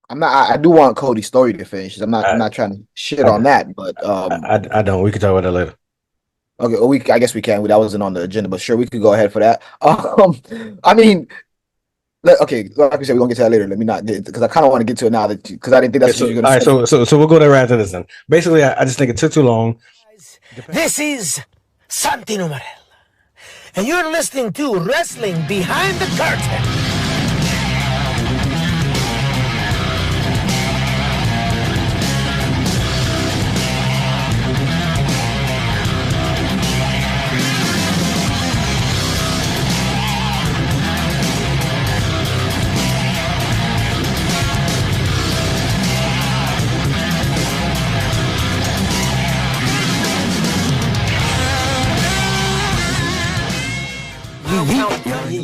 I'm not. I do want Cody's story to finish. I'm not. I'm I, not trying to shit I, on that. But I don't. We can talk about that later. okay. Well, I guess we can. That wasn't on the agenda, but sure, we could go ahead for that. I mean, okay. Like we said, we're gonna get to that later. Let me not get because I kind of want to get to it now that because I didn't think Okay, that's what so you're gonna all right, say. so we'll go there right after this then. Basically, I just think it took too long. This is Santino Morel, and you're listening to Wrestling Behind the Curtain.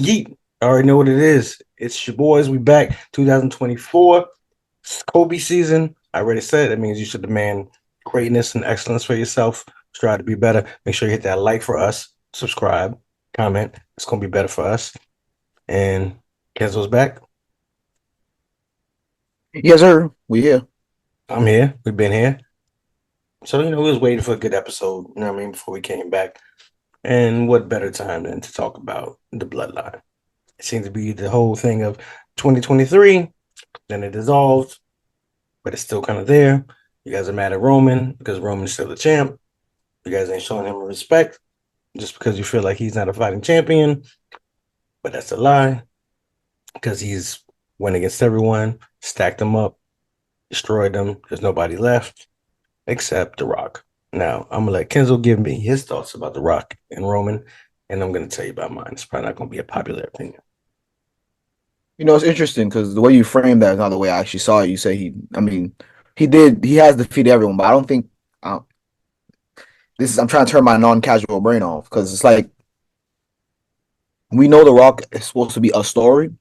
Yeet. I already know what it is. It's your boys. We back 2024. It's Kobe season. I already said that means you should demand greatness and excellence for yourself. Strive to be better. Make sure you hit that like for us. Subscribe, comment. It's gonna be better for us. And Kenzo's back. Yes, sir. We here. I'm here. We've been here. So we was waiting for a good episode, you know what I mean, before we came back. And what better time than to talk about the bloodline? It seems to be the whole thing of 2023. Then it dissolved, but it's still kind of there. You guys are mad at Roman because Roman's still the champ. You guys ain't showing him respect just because you feel like he's not a fighting champion. But that's a lie because he's went against everyone, stacked them up, destroyed them. There's nobody left except The Rock. Now, I'm going to let Kenzo give me his thoughts about The Rock and Roman, and I'm going to tell you about mine. It's probably not going to be a popular opinion. It's interesting because the way you framed that is not the way I actually saw it. You say he. I mean, he did. He has defeated everyone, but I don't think. This is. I'm trying to turn my non-casual brain off because it's like we know The Rock is supposed to be a story,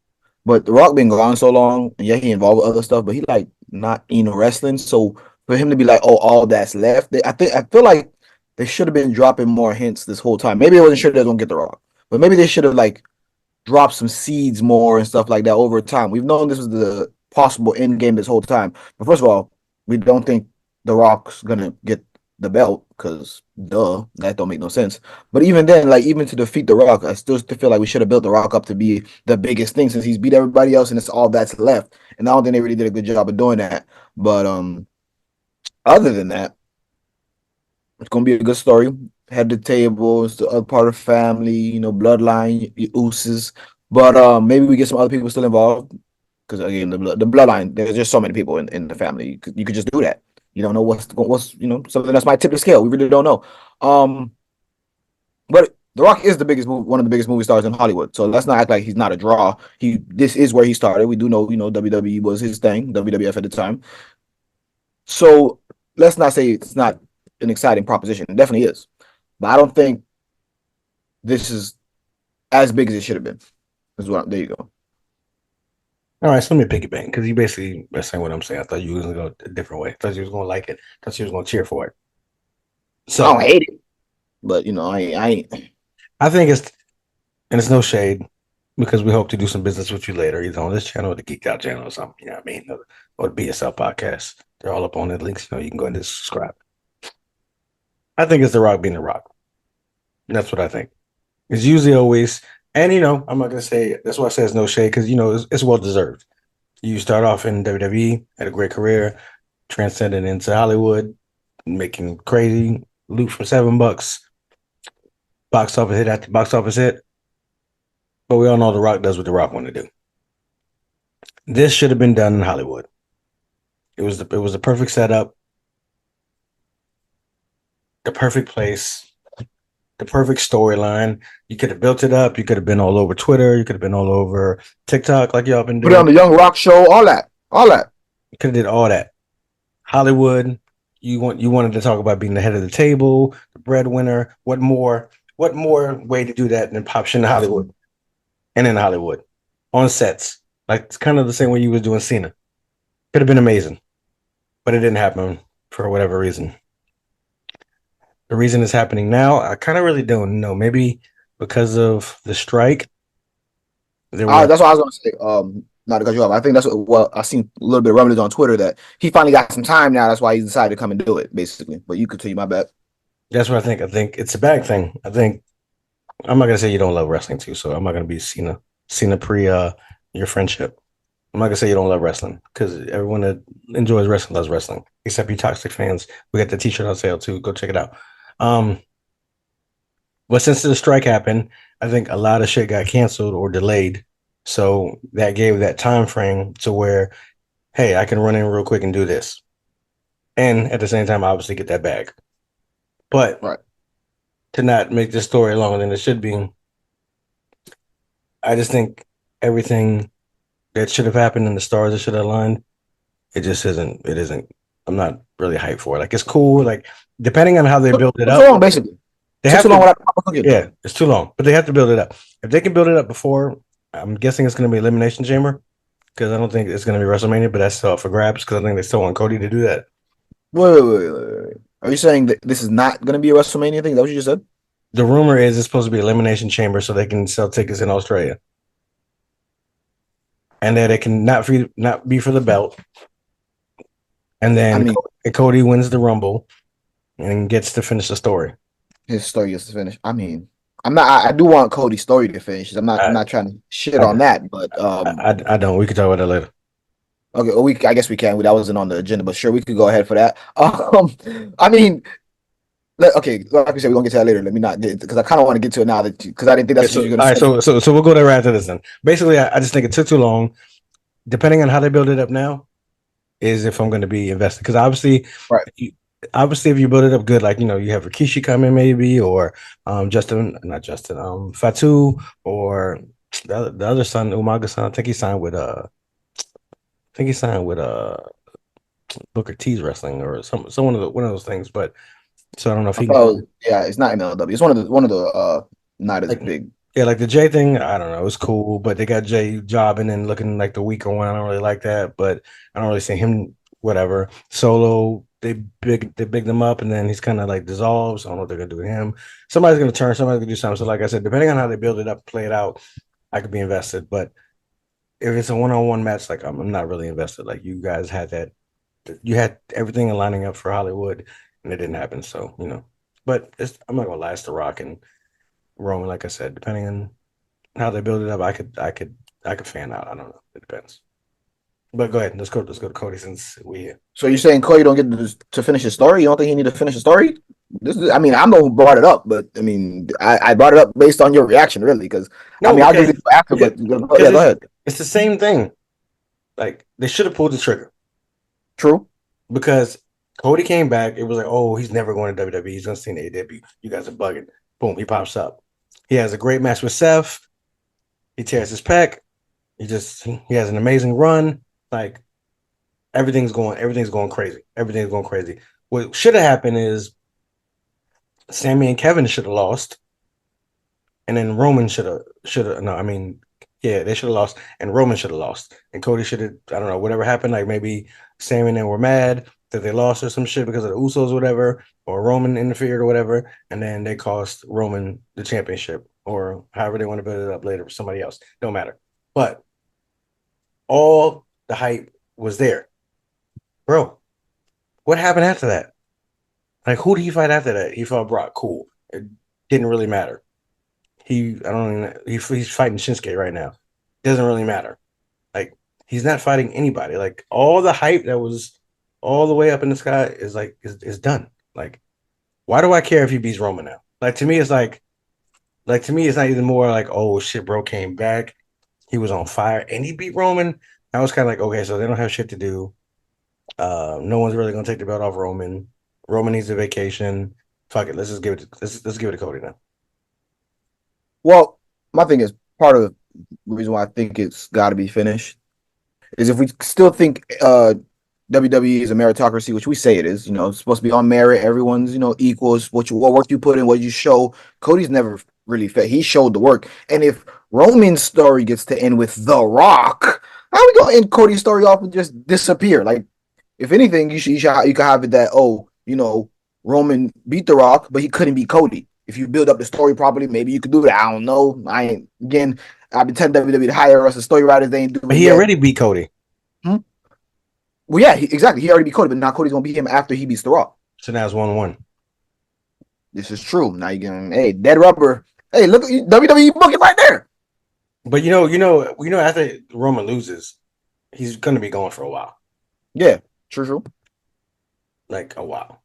but The Rock been gone so long, and yeah, he involved with other stuff, but he like not wrestling. So for him to be like, oh, all that's left, I feel like they should have been dropping more hints this whole time. Maybe I wasn't sure they was gonna get The Rock, but maybe they should have like dropped some seeds more and stuff like that over time. We've known this was the possible end game this whole time. But first of all, we don't think The Rock's gonna get the belt because duh, that don't make no sense. But even then, like even to defeat The Rock, I still feel like we should have built The Rock up to be the biggest thing since he's beat everybody else and it's all that's left. And I don't think they really did a good job of doing that. But other than that, it's gonna be a good story. Head to table, it's the other part of family, bloodline, ooses. But maybe we get some other people still involved. Because again, the bloodline, there's just so many people in the family. You could just do that. You don't know what's something that's might tip the scale. We really don't know. Um, but The Rock is one of the biggest movie stars in Hollywood. So let's not act like he's not a draw. This is where he started. We do know, WWE was his thing, WWF at the time. So let's not say it's not an exciting proposition. It definitely is. But I don't think this is as big as it should have been. There you go. All right, so let me piggyback because you basically are saying what I'm saying. I thought you was going to go a different way. I thought you was going to like it. I thought you was going to cheer for it. I don't So hate it, but I ain't. I think and it's no shade because we hope to do some business with you later, either on this channel or the Geek Out channel or something. You know what I mean? Or the BSL podcast. They're all up on the links. You can go ahead and subscribe. I think it's The Rock being The Rock. That's what I think. It's usually always, and I'm not gonna say that's why I say it's no shade because it's well deserved. You start off in WWE, had a great career, transcended into Hollywood, making crazy loot for $7, box office hit after box office hit. But we all know The Rock does what The Rock want to do. This should have been done in Hollywood. It was the perfect setup, the perfect place, the perfect storyline. You could have built it up. You could have been all over Twitter. You could have been all over TikTok like y'all been Put it doing. on the Young Rock show, all that. You could have did all that. Hollywood, you wanted to talk about being the head of the table, the breadwinner. What more way to do that than pop shit in Hollywood and in Hollywood on sets? Like it's kind of the same way you was doing Cena. Could have been amazing, but it didn't happen for whatever reason. The reason it's happening now, I kind of really don't know. Maybe because of the strike. There were That's what I was gonna say. not to cut you off. I think that's what. Well, I seen a little bit of rumblings on Twitter that he finally got some time now. That's why he decided to come and do it, basically. But you continue, my bad. That's what I think. I think it's a bag thing. I think I'm not gonna say you don't love wrestling too, so I'm not gonna be Cena pre your friendship. I'm not gonna say you don't love wrestling because everyone that enjoys wrestling loves wrestling, except you toxic fans. We got the T-shirt on sale too. Go check it out. Um, but since the strike happened, I think a lot of shit got canceled or delayed. So that gave that time frame to where, hey, I can run in real quick and do this, and at the same time, obviously get that bag. But Right. to not make this story longer than it should be, I just think everything that should have happened and the stars that should have aligned, it just isn't. It isn't. I'm not really hyped for it. Like it's cool. Like depending on how they build it Took up, too long, basically. they Took have too long to. without cooking. Yeah, it's too long, but they have to build it up. If they can build it up before, I'm guessing it's going to be Elimination Chamber because I don't think it's going to be WrestleMania, but that's still up for grabs because I think they still want Cody to do that. Wait. Are you saying that this is not going to be a WrestleMania thing? Is that what you just said? The rumor is it's supposed to be Elimination Chamber so they can sell tickets in Australia, and that it can not be for the belt. And I then mean, Cody wins the Rumble and gets to finish the story. his story is to finish. I mean, I'm not. I do want Cody's story to finish. I'm not. I'm I not trying to shit I on that, but I don't. We could talk about that later. okay. Well, I guess we can. That wasn't on the agenda, but sure, we could go ahead for that. I mean, okay. Like we said, we're gonna get to that later. Let me not get because I kind of want to get to it now that because I didn't think Okay, that's what so you're all gonna right, say. so we'll go there right after this then. Basically, I just think it took too long. Depending on how they build it up now, is if I'm going to be invested because Right. obviously if you build it up good, like you have Rikishi coming maybe or not Justin, Fatu or the other son, Umaga son. I think he signed with Booker T's wrestling or some one of those things. But so I don't know if I he thought, can yeah, it's not MLW. It's one of the not as like big. yeah, like the Jay thing, I don't know. It's cool, but they got Jay jobbing and looking like the weaker one. I don't really like that, but I don't really see him. Whatever. Solo, they big them up, and then he's kind of like dissolves. I don't know what they're gonna do with him. Somebody's gonna turn. Somebody's gonna do something. So, like I said, depending on how they build it up, play it out, I could be invested. But if it's a one-on-one match, like I'm not really invested. Like you guys had that, you had everything lining up for Hollywood, and it didn't happen. So but I'm not gonna lie, it's The Rock and Roman, like I said, depending on how they build it up, I could fan out. I don't know. It depends. But go ahead. Let's go to Cody since we here. So you're saying Cody don't get to finish his story? You don't think he need to finish the story? I mean, I'm the one who brought it up, but I mean, I brought it up based on your reaction, really, because I No, mean, I'll give because it after, yeah, but because yeah, go ahead. it's the same thing. Like they should have pulled the trigger True. because Cody came back. It was like, oh, he's never going to WWE. He's gonna stay in AEW. You guys are bugging. Boom, he pops up. He has a great match with Seth. He tears his pec. He has an amazing run. Like everything's going crazy. Everything's going crazy. What should have happened is Sammy and Kevin should have lost, and then Roman should have no, I mean, yeah, they should have lost, and Roman should have lost, and Cody should have I don't know whatever happened. Like maybe Sammy and them were mad that they lost or some shit because of the Usos or whatever, or Roman interfered or whatever, and then they cost Roman the championship or however they want to build it up later for somebody else. Don't matter, but all the hype was there, bro. What happened after that? Like, who did he fight after that? He fought Brock. Cool. It didn't really matter. I don't even, he's fighting Shinsuke right now. Doesn't really matter. Like, he's not fighting anybody. Like, all the hype that was all the way up in the sky is done. Like, why do I care if he beats Roman now? Like, to me, to me, it's not even more like, oh shit, bro came back. He was on fire and he beat Roman. I was kind of like, okay, so they don't have shit to do. No one's really gonna take the belt off Roman. Roman needs a vacation. Fuck it. Let's give it to Cody now. Well, my thing is part of the reason why I think it's got to be finished is if we still think WWE is a meritocracy, which we say it is. It's supposed to be on merit. Everyone's equals. What work you put in, what you show. Cody's never really fit. He showed the work, and if Roman's story gets to end with The Rock, how are we gonna end Cody's story off and just disappear? Like, if anything, you could have it that Roman beat The Rock, but he couldn't beat Cody. If you build up the story properly, maybe you could do that. I don't know. I ain't again. I've been telling WWE to hire us as story writers. They ain't doing But it he yet. already beat Cody. Hmm? Well, yeah, exactly. He already beat Cody, but now Cody's gonna beat him after he beats The Rock. So now it's 1-1. This is true. Now you can, hey, dead rubber. Hey, look at WWE booking right there. But after Roman loses, he's gonna be going for a while. Yeah, true. Like a while.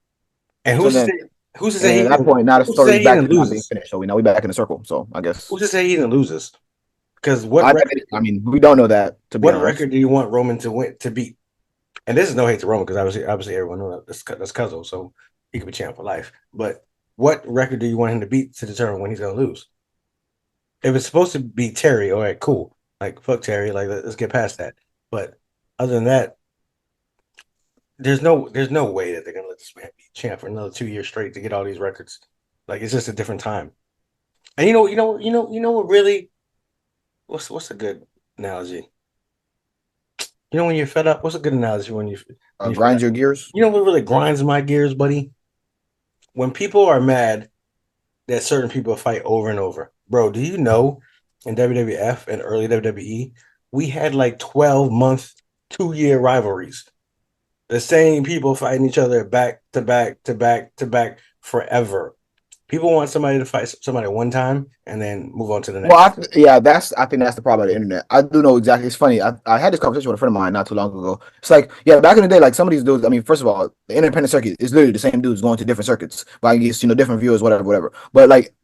And So then, who's to and say then he at that even point, now the who's to say story's he back even to not being loses? finished. So now we back in the circle. So I guess Who's to say he even loses? Because what record I mean, we don't know that, to be what honest. record do you want Roman to beat? And this is no hate to Roman because obviously everyone knows that's Cuzzo, so he could be champ for life. But what record do you want him to beat to determine when he's gonna lose? If it's supposed to be Terry, all right, cool. Like fuck Terry, like let's get past that. But other than that, there's no way that they're gonna let this man be champ for another 2 years straight to get all these records. Like it's just a different time. And what really what's a good analogy? You know when you're fed up, what's a good analogy when you're fed Grind up? your gears. You know what really grinds my gears, buddy? When people are mad that certain people fight over and over. Bro, do you know in WWF and early WWE, we had like 12-month, 2 year rivalries. The same people fighting each other back to back to back to back forever. People want somebody to fight somebody one time and then move on to the Well, next. yeah, I think that's the problem with the internet. I do know exactly. It's funny. I had this conversation with a friend of mine not too long ago. It's like, yeah, back in the day, like some of these dudes. I mean, first of all, the independent circuit is literally the same dudes going to different circuits, but I guess different viewers, whatever. But like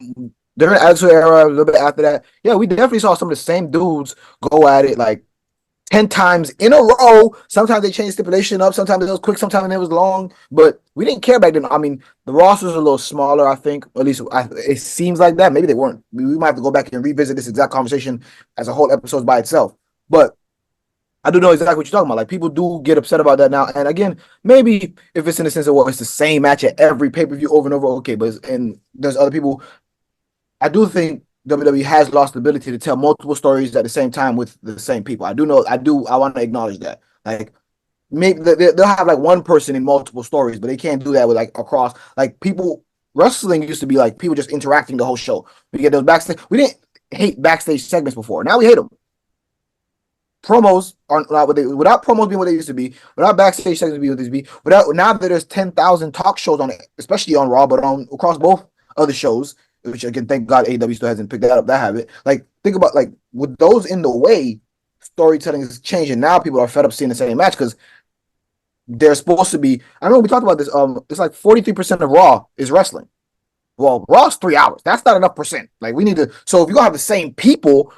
during the Attitude Era, a little bit after that, yeah, we definitely saw some of the same dudes go at it like 10 times in a row. Sometimes they changed stipulation up. Sometimes it was quick. Sometimes it was long. But we didn't care back then. I mean, the rosters was a little smaller, I think. At least it seems like that. Maybe they weren't. We might have to go back and revisit this exact conversation as a whole episode by itself. But I do know exactly what you're talking about. Like people do get upset about that now. And again, maybe if it's in the sense of, well, it's the same match at every pay-per-view over and over, okay. And there's other people. I do think WWE has lost the ability to tell multiple stories at the same time with the same people. I do know. I want to acknowledge that. Like maybe they'll have like one person in multiple stories, but they can't do that with like across like people. Wrestling used to be like people just interacting the whole show. We get those backstage. We didn't hate backstage segments before. Now we hate them. Promos aren't not what they without promos being what they used to be, without backstage segments being what they used to be, without now that there's 10,000 talk shows on it, especially on Raw, but on across both other shows, which again, thank God AEW still hasn't picked that habit. Like think about like with those in the way, storytelling is changing. Now people are fed up seeing the same match because they're supposed to be. I know we talked about this. It's like 43% of Raw is wrestling. Well, Raw's 3 hours. That's not enough percent. Like we need to. So if you're gonna have the same people,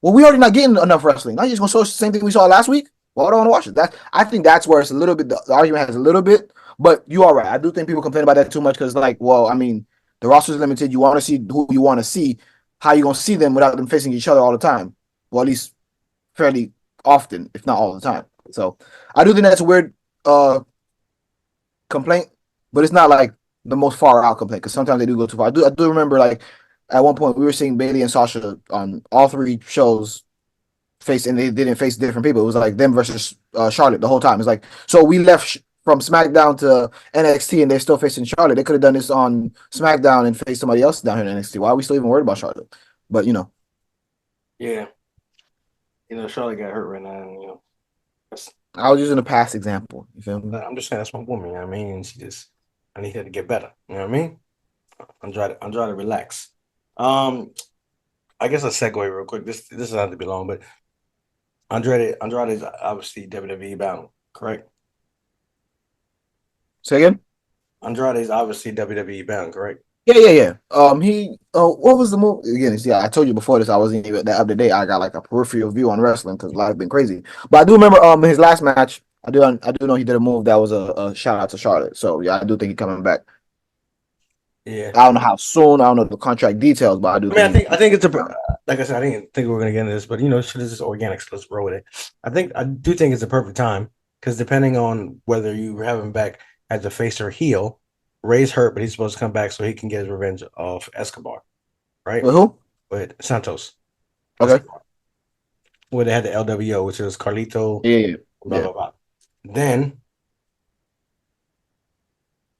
well, we already not getting enough wrestling. Now you're just gonna show us the same thing we saw last week. Well, I don't want to watch it. I think that's where it's a little bit. The argument has a little bit, but you are right. I do think people complain about that too much because, like, well, I mean, the roster is limited. You want to see who you want to see. How you gonna see them without them facing each other all the time? Well, at least fairly often, if not all the time. So I do think that's a weird complaint, but it's not like the most far out complaint because sometimes they do go too far. I do remember like at one point we were seeing Bailey and Sasha on all three shows face, and they didn't face different people. It was like them versus Charlotte the whole time. It's like so we left from SmackDown to NXT and they're still facing Charlotte. They could have done this on SmackDown and faced somebody else down here in NXT. Why are we still even worried about Charlotte? But Yeah. Charlotte got hurt right now, and that's, I was using a past example. You feel me? I'm just saying that's my woman, you know what I mean? And I need her to get better. You know what I mean? I'm trying to relax. Um, I guess I'll segue real quick. This doesn't have to be long, but Andrade's obviously WWE bound, correct? Say again. Andrade's obviously WWE bound, correct? Yeah. He. What was the move again? See, I told you before this. I wasn't even that up to date. I got like a peripheral view on wrestling because life been crazy. But I do remember his last match. I do know he did a move that was a shout out to Charlotte. So yeah, I do think he's coming back. Yeah. I don't know how soon. I don't know the contract details, but I do I mean, think I think it's like I said, I didn't think we were gonna get into this, but shit is just organic, so let's roll with it. I do think it's the perfect time because depending on whether you have him back as a face or heel, Ray's hurt, but he's supposed to come back so he can get his revenge off Escobar, right? with who? With Santos, Okay. Escobar, where they had the LWO, which is Carlito, Yeah. blah blah blah. Then,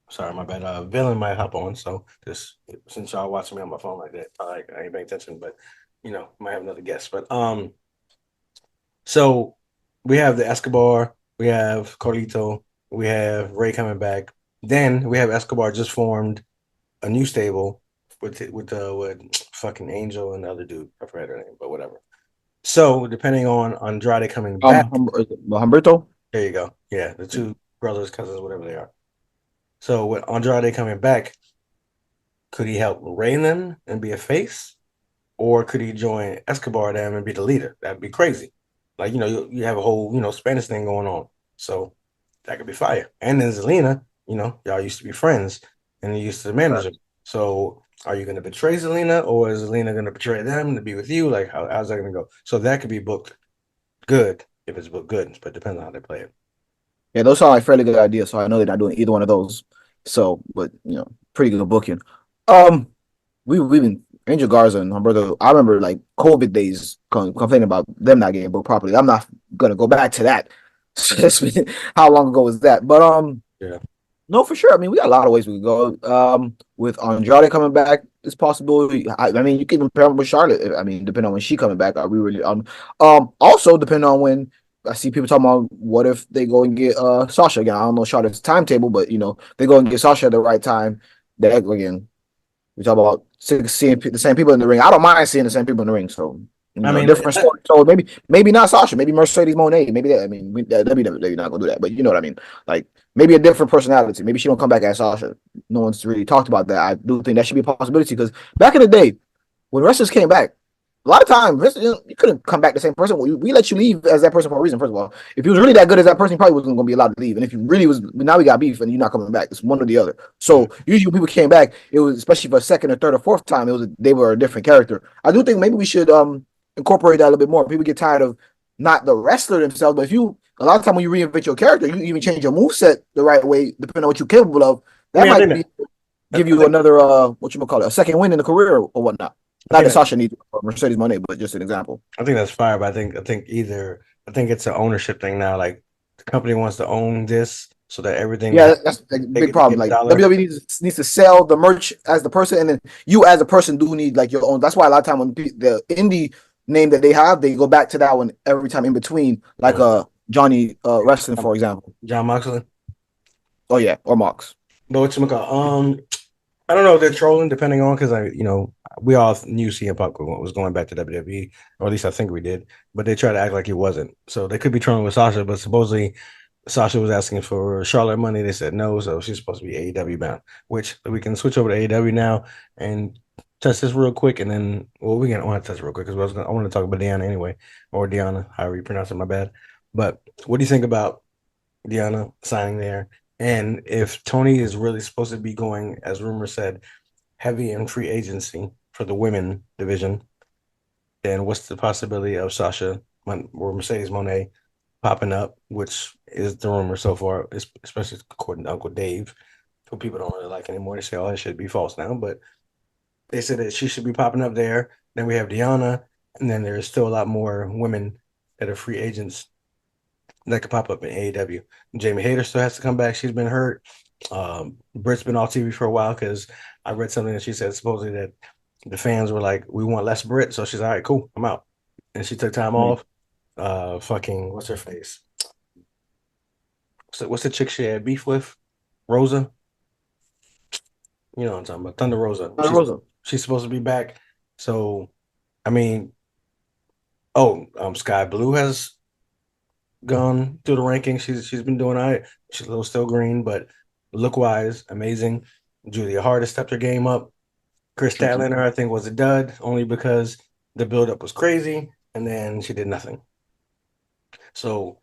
sorry, my bad. Villain might hop on, so just since y'all watching me on my phone like that, I ain't paying attention, but might have another guest, but so we have the Escobar, we have Carlito, we have Ray coming back. Then we have Escobar just formed a new stable with fucking Angel and the other dude. I forgot her name, but whatever. So depending on Andrade coming back, Humberto. there you go. Yeah, the two brothers, cousins, whatever they are. So with Andrade coming back, could he help rein them and be a face, or could he join Escobar them and be the leader? That'd be crazy. Like you have a whole Spanish thing going on, so that could be fire. And then Zelina, y'all used to be friends, and you used to manage them. So are you going to betray Zelina, or is Zelina going to betray them to be with you? Like how's that going to go? So that could be booked good if it's booked good, but depends on how they play it. Yeah, those sound like fairly good ideas. So I know they're not doing either one of those. So, but pretty good booking. Um, we've been Angel Garza and her brother. I remember like COVID days complaining about them not getting booked properly. I'm not gonna go back to that. How long ago was that? But Yeah. no, for sure. I mean, we got a lot of ways we could go. With Andrade coming back, it's possible. I mean, you can even pair him with Charlotte. I mean, depending on when she coming back, are we really also depending on when I see people talking about what if they go and get Sasha again. I don't know Charlotte's timetable, but they go and get Sasha at the right time. That again, we talk about seeing the same people in the ring. I don't mind seeing the same people in the ring. So I mean, different story. So maybe not Sasha. Maybe Mercedes Moné. Maybe that. I mean, WWE not gonna do that. But you know what I mean. Like maybe a different personality. Maybe she don't come back as Sasha. No one's really talked about that. I do think that should be a possibility because back in the day when wrestlers came back, a lot of times you couldn't come back the same person. We let you leave as that person for a reason. First of all, if you was really that good as that person, you probably wasn't going to be allowed to leave. And if you really was, now we got beef and you're not coming back. It's one or the other. So usually when people came back, it was especially for a second or third or fourth time. They were a different character. I do think maybe we should incorporate that a little bit more. People get tired of not the wrestler themselves, but if you a lot of time when you reinvent your character, you even change your moveset the right way, depending on what you're capable of. That might give you another what you call it, a second win in the career or whatnot. Not that Sasha needs Mercedes money, but just an example. I think that's fire, but I think it's an ownership thing now. Like the company wants to own this so that everything. Yeah, that's a big problem. Like WWE needs to sell the merch as the person, and then you as a person do need like your own. That's why a lot of time when the indie name that they have, they go back to that one every time in between, like Johnny Wrestling, for example. John Moxley. Oh yeah, or Mox. But what's I don't know if they're trolling, depending on because we all knew CM Punk was going back to WWE, or at least I think we did. But they tried to act like he wasn't. So they could be trolling with Sasha, but supposedly Sasha was asking for Charlotte money. They said no, so she's supposed to be AEW bound. Which we can switch over to AEW now and touch this real quick, and then we can want to touch it real quick because I want to talk about Deanna anyway, or Deanna, however you pronounce it. My bad. But what do you think about Deanna signing there? And if Tony is really supposed to be going, as rumors said, heavy in free agency for the women division, then what's the possibility of Sasha or Mercedes Moné popping up, which is the rumor so far, especially according to Uncle Dave, who people don't really like anymore. They say all that should be false now, but they said that she should be popping up there. Then we have Deanna, and then there's still a lot more women that are free agents that could pop up in AEW. Jamie Hayter still has to come back. She's been hurt. Britt's been off TV for a while because I read something that she said supposedly that the fans were like, "We want less Britt," so she's all right, cool, I'm out, and she took time off. Fucking what's her face? What's the chick she had beef with? Rosa. You know what I'm talking about? Thunder Rosa. She's supposed to be back. So, I mean, Sky Blue has gone through the rankings. She's been doing all right. She's a little still green, but look wise, amazing. Julia Hart has stepped her game up. Chris Statlander, I think, was a dud only because the buildup was crazy, and then she did nothing. So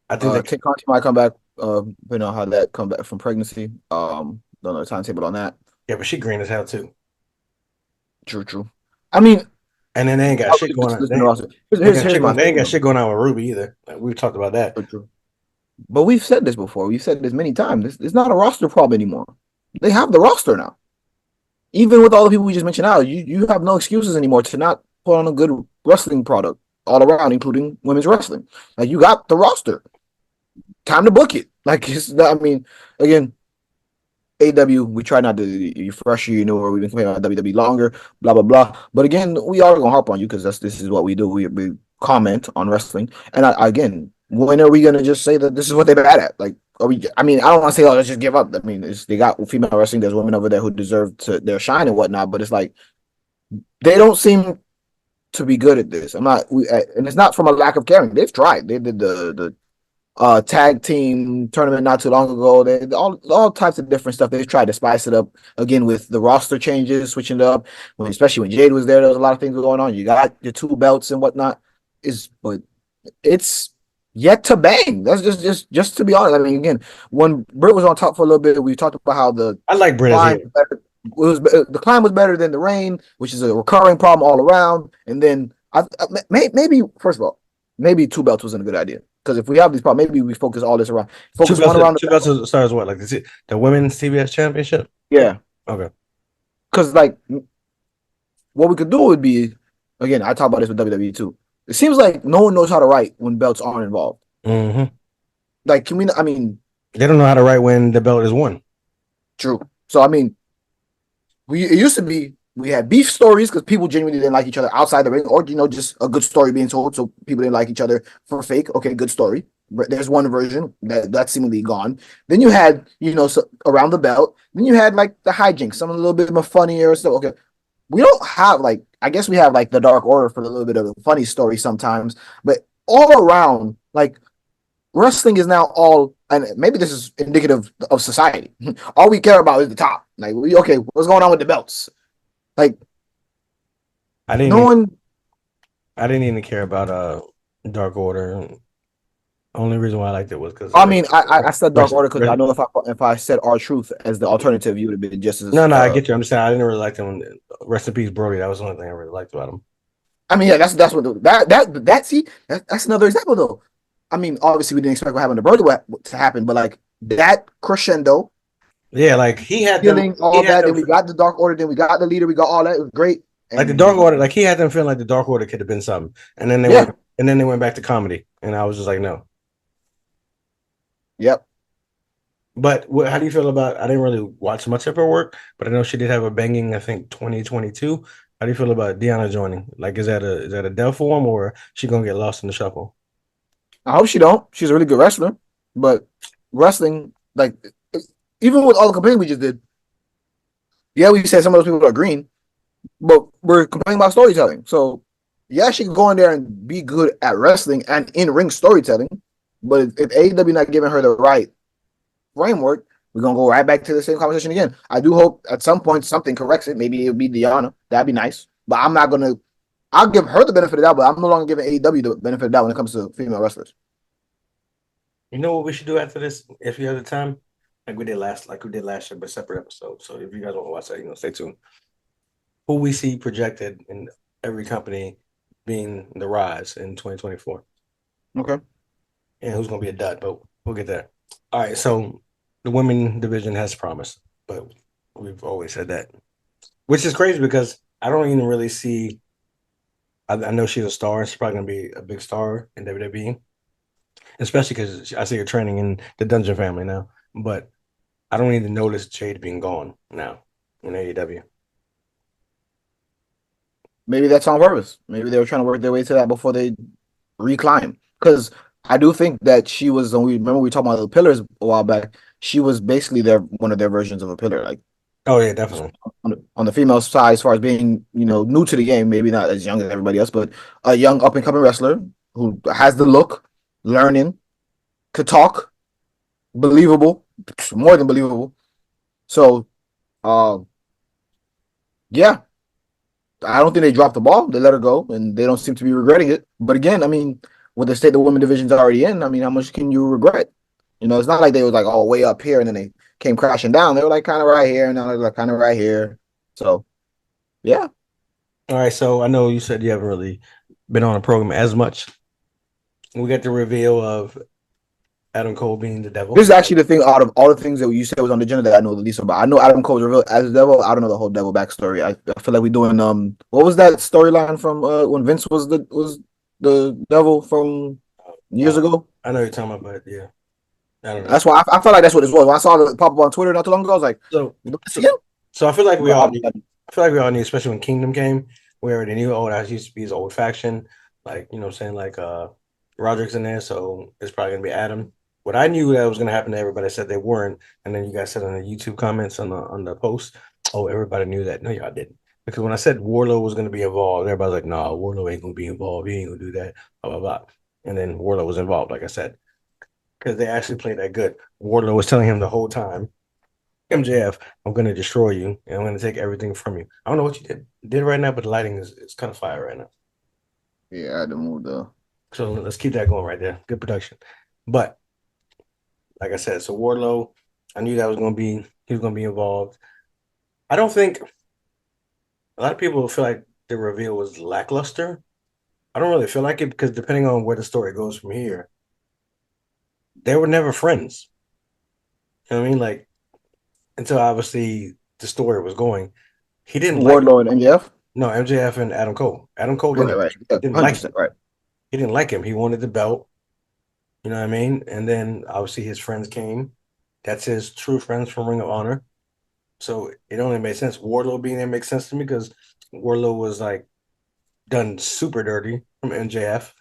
I think Kate Conti might come back. Depending on how that come back from pregnancy. Don't know the timetable on that. Yeah, but she green as hell too. True. I mean, and then they ain't got shit going on. They ain't got shit going on with Ruby either. Like, we've talked about that. True. But we've said this before. We've said this many times. It's not a roster problem anymore. They have the roster now. Even with all the people we just mentioned out, you have no excuses anymore to not put on a good wrestling product all around, including women's wrestling. Like you got the roster. Time to book it. Like it's not, I mean, again, AW, we try not to refresh you, or we've been complaining about WWE longer, blah blah blah. But again, we are gonna harp on you because this is what we do. We comment on wrestling, and again, when are we gonna just say that this is what they're bad at? Like, are we? I mean, I don't want to say, oh, let's just give up. I mean, they got female wrestling. There's women over there who deserve their shine and whatnot. But it's like they don't seem to be good at this. And it's not from a lack of caring. They've tried. They did the tag team tournament not too long ago. They all types of different stuff. They've tried to spice it up again with the roster changes, switching it up. Especially when Jade was there was a lot of things going on. You got your two belts and whatnot. But it's yet to bang. That's just to be honest. I mean, again, when Britt was on top for a little bit, we talked about how I like Britt as climb heel. the climb was better than the rain, which is a recurring problem all around. And then maybe first of all, maybe two belts wasn't a good idea. Because if we have these problems, maybe we focus all this around. Focus one around Two belts as far as what? Like the women's CBS championship? Yeah. Okay. Because like what we could do would be, again, I talk about this with WWE too. It seems like no one knows how to write when belts aren't involved. Mm-hmm. Like, can we? I mean, they don't know how to write when the belt is won. True. So I mean, it used to be we had beef stories because people genuinely didn't like each other outside the ring, or just a good story being told, so people didn't like each other for fake. Okay, good story. There's one version that's seemingly gone. Then you had around the belt. Then you had like the hijinks, some a little bit more funnier stuff. Okay, we don't have like I guess we have like the Dark Order for a little bit of a funny story sometimes, but all around like wrestling is now all, and maybe this is indicative of society. All we care about is the top. Like, okay, what's going on with the belts? Like, I didn't no even, one. I didn't even care about Dark Order. Only reason why I liked it was because I mean, I said Dark rest, Order because I rest, know if I said our truth as the alternative, you would have been just as. no, I get you. I'm just saying I didn't really like them. Rest in peace, Brody. That was the only thing I really liked about him. I mean, yeah, that's what that's another example though. I mean, obviously we didn't expect what happened to Brody to happen, but like that crescendo, Yeah, like he had them. feeling all that. Then we got the Dark Order. Then we got the leader. We got all that. It was great. Like the And Dark Order, like he had them feeling like the Dark Order could have been something, and then yeah, they went back to comedy, and I was just like, no. yep. But how do you feel about? I didn't really watch much of her work, but I know she did have a banging. I think 2022. How do you feel about Deanna joining? Like, is that a death form, or she gonna get lost in the shuffle? I hope she don't. She's a really good wrestler, but wrestling, like, even with all the complaining we just did, yeah, we said some of those people are green, but we're complaining about storytelling. So, yeah, she can go in there and be good at wrestling and in ring storytelling, but if AEW not giving her the right framework, we're gonna go right back to the same conversation again. I do hope at some point something corrects it. Maybe it'll be Deanna. That'd be nice. But I'm not gonna. I'll give her the benefit of the doubt, but I'm no longer giving AEW the benefit of the doubt when it comes to female wrestlers. You know what we should do after this, if you have the time, like we did last year, but separate episode. So if you guys want to watch that, stay tuned. Who we see projected in every company being the rise in 2024. Okay. And who's going to be a dud, but we'll get there. All right, so the women division has promise, but we've always said that, which is crazy because I don't even really see. I know she's a star. She's probably going to be a big star in WWE, especially because I see her training in the Dungeon family now. But I don't even notice Jade being gone now in AEW. Maybe that's on purpose. Maybe they were trying to work their way to that before they reclimb. Because I do think that she was. We were talking about the pillars a while back. She was basically one of their versions of a pillar, like Oh yeah, definitely. on the female side, as far as being new to the game, maybe not as young as everybody else, but a young up and coming wrestler who has the look, learning, could talk, believable, more than believable. So, yeah, I don't think they dropped the ball. They let her go, and they don't seem to be regretting it. But again, I mean, with the state the women division's already in, I mean, how much can you regret? It's not like they was like all way up here and then they came crashing down. They were like kind of right here, and now they're like kind of right here. So, yeah. All right, so I know you said you haven't really been on a program as much. We got the reveal of Adam Cole being the devil. This is actually the thing out of all the things that you said was on the agenda that I know the least about. I know Adam Cole's revealed as the devil. I don't know the whole devil backstory. I feel like we're doing what was that storyline from when Vince was the devil from years ago? I know you're talking about, but yeah. I don't know. That's why I felt like that's what it was. When I saw it pop up on Twitter not too long ago, I was like, So, "You don't see so, him?" so I feel like we But all need. I feel like we all need, especially when Kingdom came. We already knew, oh, that used to be his old faction. Like, you know what I'm saying? Like, Roderick's in there, so it's probably gonna be Adam. What I knew that was gonna happen to everybody said they weren't, and then you guys said on the YouTube comments on the post, oh, everybody knew that. No, y'all didn't. Because when I said Warlow was gonna be involved, everybody's like, no, Warlow ain't gonna be involved. He ain't gonna do that. Blah blah blah. And then Warlow was involved, like I said, because they actually played that good. Warlow was telling him the whole time, MJF, I'm gonna destroy you and I'm gonna take everything from you. I don't know what you did right now, but the lighting is kind of fire right now. yeah, I had to move the. So let's keep that going right there. Good production. But like I said, so Wardlow, I knew that was gonna be he was gonna be involved. I don't think a lot of people feel like the reveal was lackluster. I don't really feel like it because depending on where the story goes from here, they were never friends. You know what I mean? Like until obviously the story was going, he didn't like Wardlow and MJF. no MJF and Adam Cole. Adam Cole Right, right, yeah, didn't like 100% him. right. He didn't like him. He wanted the belt. You know what I mean? And then obviously his friends came. That's his true friends from Ring of Honor. So it only made sense. Wardlow being there makes sense to me because Wardlow was like done super dirty from MJF.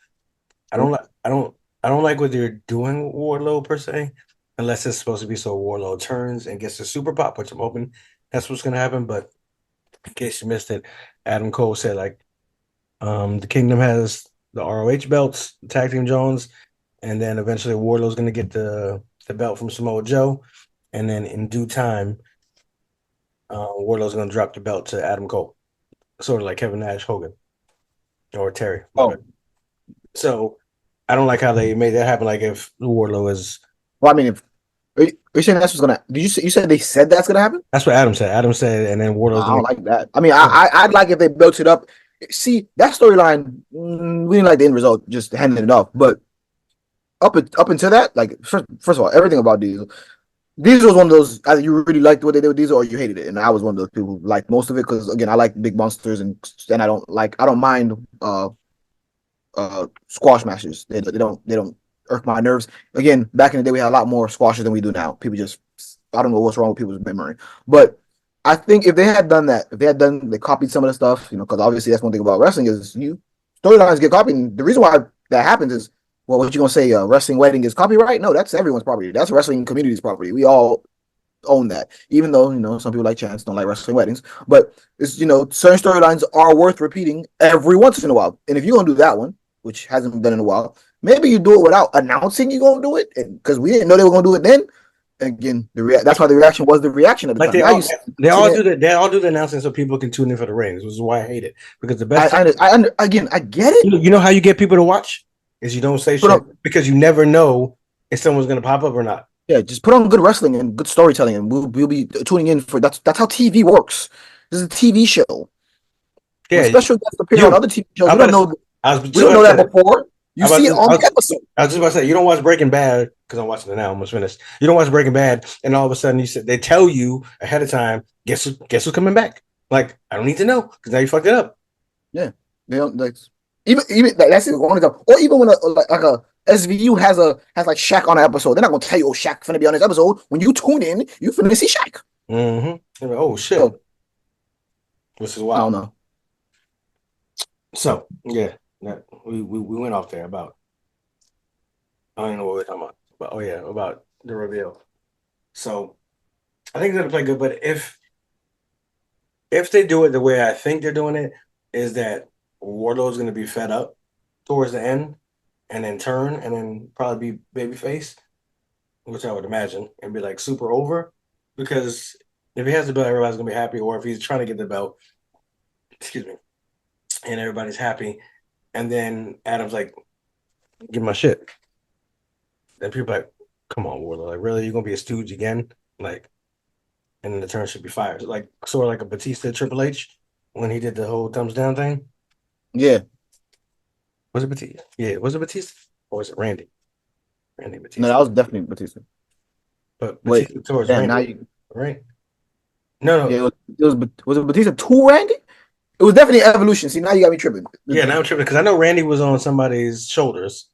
I don't True. like I don't like what they're doing with Wardlow per se, unless it's supposed to be so Wardlow turns and gets the super pop, which I'm hoping that's what's gonna happen. But in case you missed it, Adam Cole said like the Kingdom has the ROH belts, Tag Team Jones, and then eventually Wardlow's gonna get the belt from Samoa Joe, and then in due time, Wardlow's gonna drop the belt to Adam Cole, sort of like Kevin Nash, Hogan, or Terry. My Oh, bad. So I don't like how they made that happen. Like if Wardlow is, well, I mean, if are you saying that's what's gonna? Did you said they said that's gonna happen? that's what Adam said. Adam said, and then No, Wardlow's I gonna. don't like that. I mean, Yeah. I'd like if they built it up. See that storyline, we didn't like the end result, just handing it off. But up until that, like first of all, everything about Diesel was one of those either you really liked what they did with Diesel or you hated it, and I was one of those people who liked most of it because again, I like big monsters and I don't mind squash matches. They don't irk my nerves. Again, back in the day, we had a lot more squashes than we do now. People just I don't know what's wrong with people's memory, but I think if they had done that, if they copied some of the stuff, because obviously that's one thing about wrestling is you storylines get copied. And the reason why that happens is, well, what you gonna say? Wrestling wedding is copyright? No, that's everyone's property. That's wrestling community's property. We all own that. Even though some people like Chance don't like wrestling weddings, but it's certain storylines are worth repeating every once in a while. And if you're gonna do that one, which hasn't been done in a while, maybe you do it without announcing you're gonna do it, because we didn't know they were gonna do it then. Again, that's why the reaction was the reaction at the Like time. Now you they all do the announcing so people can tune in for the ratings, which is why I hate it. Because the best again, I get it. you know how you get people to watch is you don't say Put shit on, because you never know if someone's gonna pop up or not. yeah, just put on good wrestling and good storytelling, and we'll be tuning in for that's how TV works. This is a TV show. When Yeah, special guests appear on you. other TV shows, I'm we about don't to. know I was we just don't about know to say that that. before. You see it on the episode. I was just about to say you don't watch Breaking Bad because I'm watching it now. I'm almost finished. You don't watch Breaking Bad, and all of a sudden you said they tell you ahead of time. Guess who's coming back? Like I don't need to know because now you fucked it up. Yeah, they don't like even that's it. One example, or even when a SVU has like Shaq on an episode, they're not gonna tell you, oh, Shaq finna be on this episode. When you tune in, you finna see Shaq. Mm-hmm. Like, oh shit, So this is I don't wild. know. So yeah, we went off there about I don't even know what we're talking about. But oh yeah, about the reveal. So I think they're gonna play good, but if they do it the way I think they're doing it, is that Wardlow's gonna be fed up towards the end and then turn and then probably be babyface, which I would imagine, and be like super over. Because if he has the belt, everybody's gonna be happy, or if he's trying to get the belt, excuse me, and everybody's happy, and then Adam's like, give my shit. Then people are like, come on, Wardlow, like really, you're gonna be a stooge again? Like, and then the turn should be fired. Like sort of like a Batista Triple H when he did the whole thumbs down thing. Yeah, Was it Batista? Yeah, was it Batista? Or was it Randy? Randy no, that Batista. was definitely Batista. But Wait, Batista towards damn, now Randy, you right? No, yeah, no. was it Batista to Randy? It was definitely evolution. See, now you got me tripping. Yeah, now I'm tripping because I know Randy was on somebody's shoulders.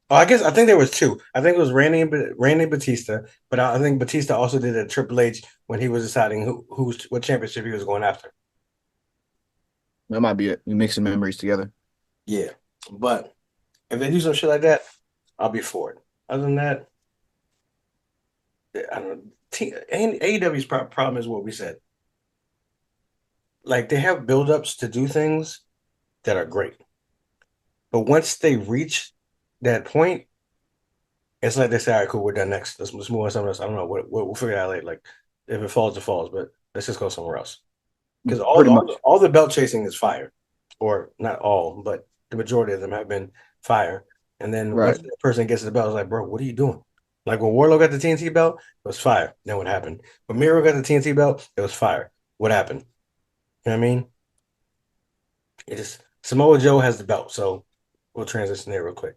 Oh, I think there was two. I think it was Randy and Batista, but I think Batista also did a Triple H when he was deciding what championship he was going after. That might be it. We mixing memories together. Yeah, but if they do some shit like that, I'll be for it. Other than that, I don't know. AEW's problem is what we said. Like they have build-ups to do things that are great, but once they reach that point, it's like they say, "All right, cool, we're done next. Let's move on to something else." I don't know what we'll figure it out later. Like if it falls, it falls, but let's just go somewhere else. Because Pretty much. all the belt chasing is fire, or not all, but the majority of them have been fire. And then once Right. that person gets the belt, it's like, bro, what are you doing? Like when Warlow got the TNT belt, it was fire. Then what happened? When Miro got the TNT belt, it was fire. What happened? You know what I mean? It just Samoa Joe has the belt, so we'll transition there real quick.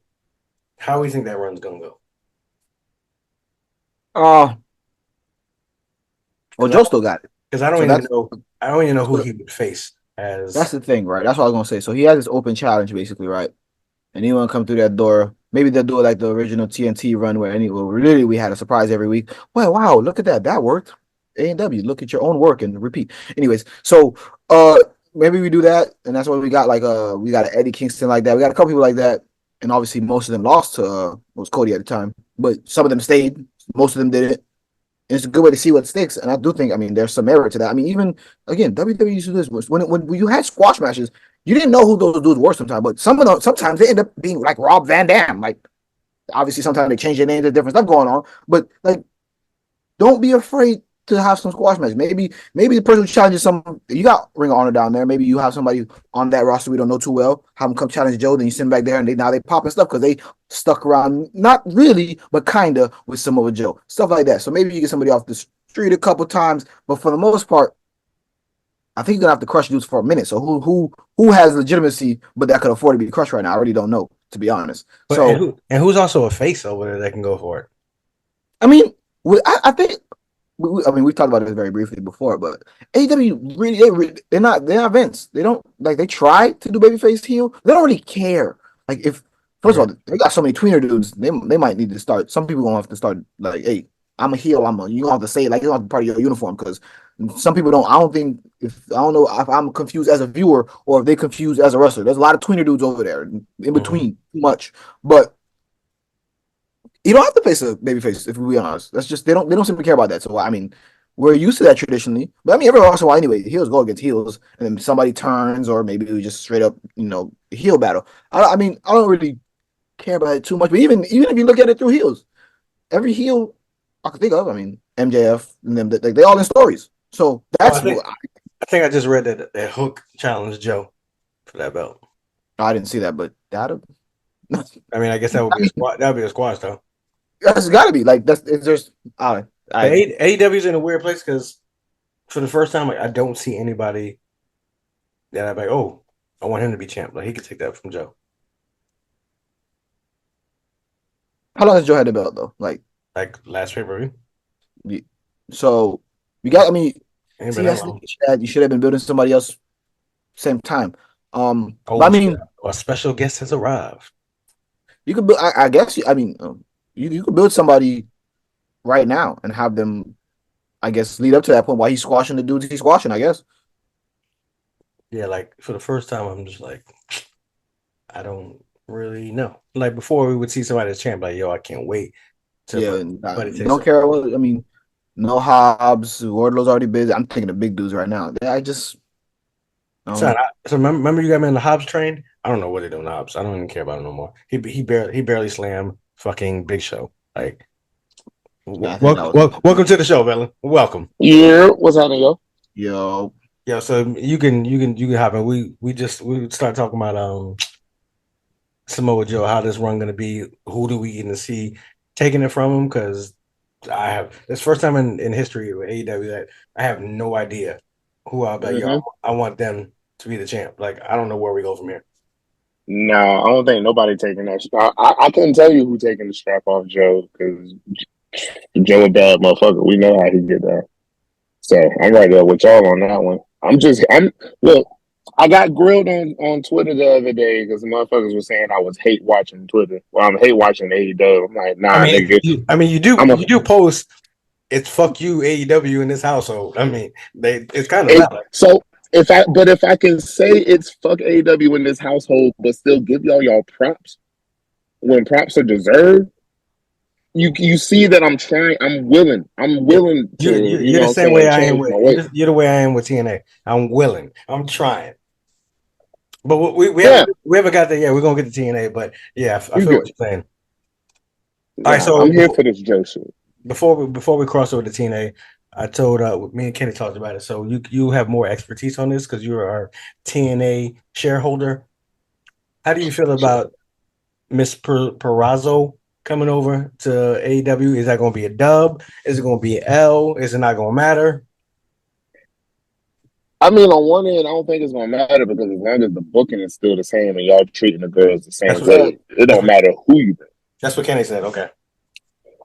How do we think that run's gonna go? Uh well, Because Joe still got it. I don't So even that's know who so he would face that's as. the thing, right? That's what I was gonna say. So he has this open challenge basically, right? Anyone come through that door, maybe they'll do it like the original TNT run where really we had a surprise every week. Well, wow, look at that. That worked. A&W, look at your own work and repeat. Anyways, so maybe we do that, and that's what we got we got Eddie Kingston like that. We got a couple people like that, and obviously most of them lost to was Cody at the time, but some of them stayed, most of them didn't. It's a good way to see what sticks, and I do think, I mean, there's some merit to that. I mean, even again, WWE used to do this when you had squash matches, you didn't know who those dudes were sometimes, but some of them sometimes they end up being like Rob Van Dam. Like obviously, sometimes they change their names, there's different stuff going on, but like don't be afraid to have some squash matches. Maybe the person who challenges some, you got Ring of Honor down there. Maybe you have somebody on that roster we don't know too well. Have them come challenge Joe. Then you send them back there, and now they popping stuff because they stuck around, not really, but kinda with Samoa Joe, stuff like that. So maybe you get somebody off the street a couple times, but for the most part, I think you're gonna have to crush dudes for a minute. So who has legitimacy, but that could afford to be crushed right now? I really don't know, to be honest. But So who's also a face over there that can go for it? I mean, I think I mean, we've talked about this very briefly before, but AEW they're not Vince. They don't like they try to do babyface heel. They don't really care. Like if first of Okay. all, they got so many tweener dudes, they might need to start. Some people gonna have to start like, hey, I'm a heel. You gonna have to say it like it's not part of your uniform because some people don't. I don't think if I don't know if I'm confused as a viewer or if they confused as a wrestler. There's a lot of tweener dudes over there in Mhm. between too much, but you don't have to face a baby face if we be honest. That's just they don't seem to care about that. So I mean, we're used to that traditionally. But I mean, every once in a while anyway, heels go against heels, and then somebody turns, or maybe we just straight up heel battle. I mean, I don't really care about it too much. But even if you look at it through heels, every heel I can think of, I mean, MJF and them, they all in stories. So Oh, that's what I think I just read that Hook challenged Joe for that belt. I didn't see that, but that I mean, I guess that would I be mean, that would be a squash though. that's got to be like that's it's just But I AEW's in a weird place because for the first time, like, I don't see anybody that I'm like, oh, I want him to be champ. Like he could take that from Joe. how long has Joe had the belt though? Like. Like last pay per view, So you got. I mean, ain't been see, that that's the thing long. you should have been building somebody else same time. But I Oh shit! mean, A special guest has arrived. you could build. I guess. I mean, you could build somebody right now and have them. I guess lead up to that point while he's squashing the dudes he's squashing. I guess. Yeah, like for the first time, I'm just like, I don't really know. Like before, we would see somebody as champ, like, yo, I can't wait to Yeah, for and somebody to take don't some. care what. I mean, no Hobbs. Wardlow's already busy. I'm thinking of big dudes right now. I just. Son, so remember you got me in the Hobbs train? I don't know what they're doing Hobbs. I don't even care about him no more. He barely slammed fucking Big Show. Like, I think that was. welcome to the show, Velen. Welcome. Yeah, what's happening, yo? Yo, Yeah, so you can hop in. We start talking about Samoa Joe, how this run gonna be, who do we even see taking it from him? Because I have this first time in history with AEW that I have no idea who I'll be. Yo, Mm-hmm. I want them to be the champ. Like I don't know where we go from here. No, I don't think nobody taking that. I couldn't tell you who taking the strap off Joe because Joe a bad motherfucker. We know how he get down. So I'm right there with y'all on that one. I'm look. I got grilled on Twitter the other day because motherfuckers were saying I was hate watching Twitter. Well, I'm hate watching AEW. I'm like, I nah, mean, nigga. you do I'm a you do post. It's fuck you AEW in this household. I mean, it's kind of it, valid. so if I can say it's fuck AEW in this household, but still give y'all props when props are deserved. You see that I'm trying. I'm Yep. willing to, you You're know the what I'm same way saying, I am change with my way. you're the way I am with TNA. I'm willing. I'm trying. But Yeah, we haven't got there yet. We're gonna get to TNA, but yeah, I you feel good. what you're saying. All right, Nah, so I'm here for this Joe shit. before we cross over to TNA, I told me and Kenny talked about it. So you have more expertise on this because you're our TNA shareholder. How do you feel about Miss Perazzo coming over to AEW? Is that going to be a dub? Is it going to be an L? Is it not going to matter? I mean, on one end, I don't think it's gonna matter because as long as the booking is still the same and y'all treating the girls the That's same what way, it that's don't what matter who you bring. that's what Kenny said. Okay.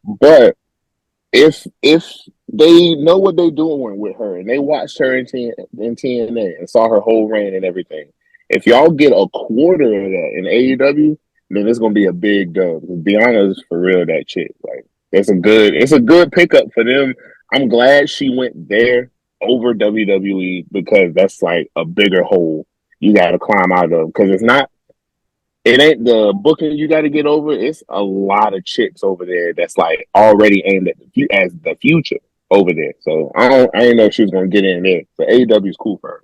But if they know what they're doing with her and they watched her in TNA and saw her whole reign and everything, if y'all get a quarter of that in AEW, then it's gonna be a big dub. To be honest, for real, that chick, like it's a good pickup for them. I'm glad she went there over WWE because that's like a bigger hole you got to climb out of because it ain't the booking you got to get over. It's a lot of chicks over there that's like already aimed at as the future over there. So I didn't know if she was gonna get in there. So AEW is cool for her.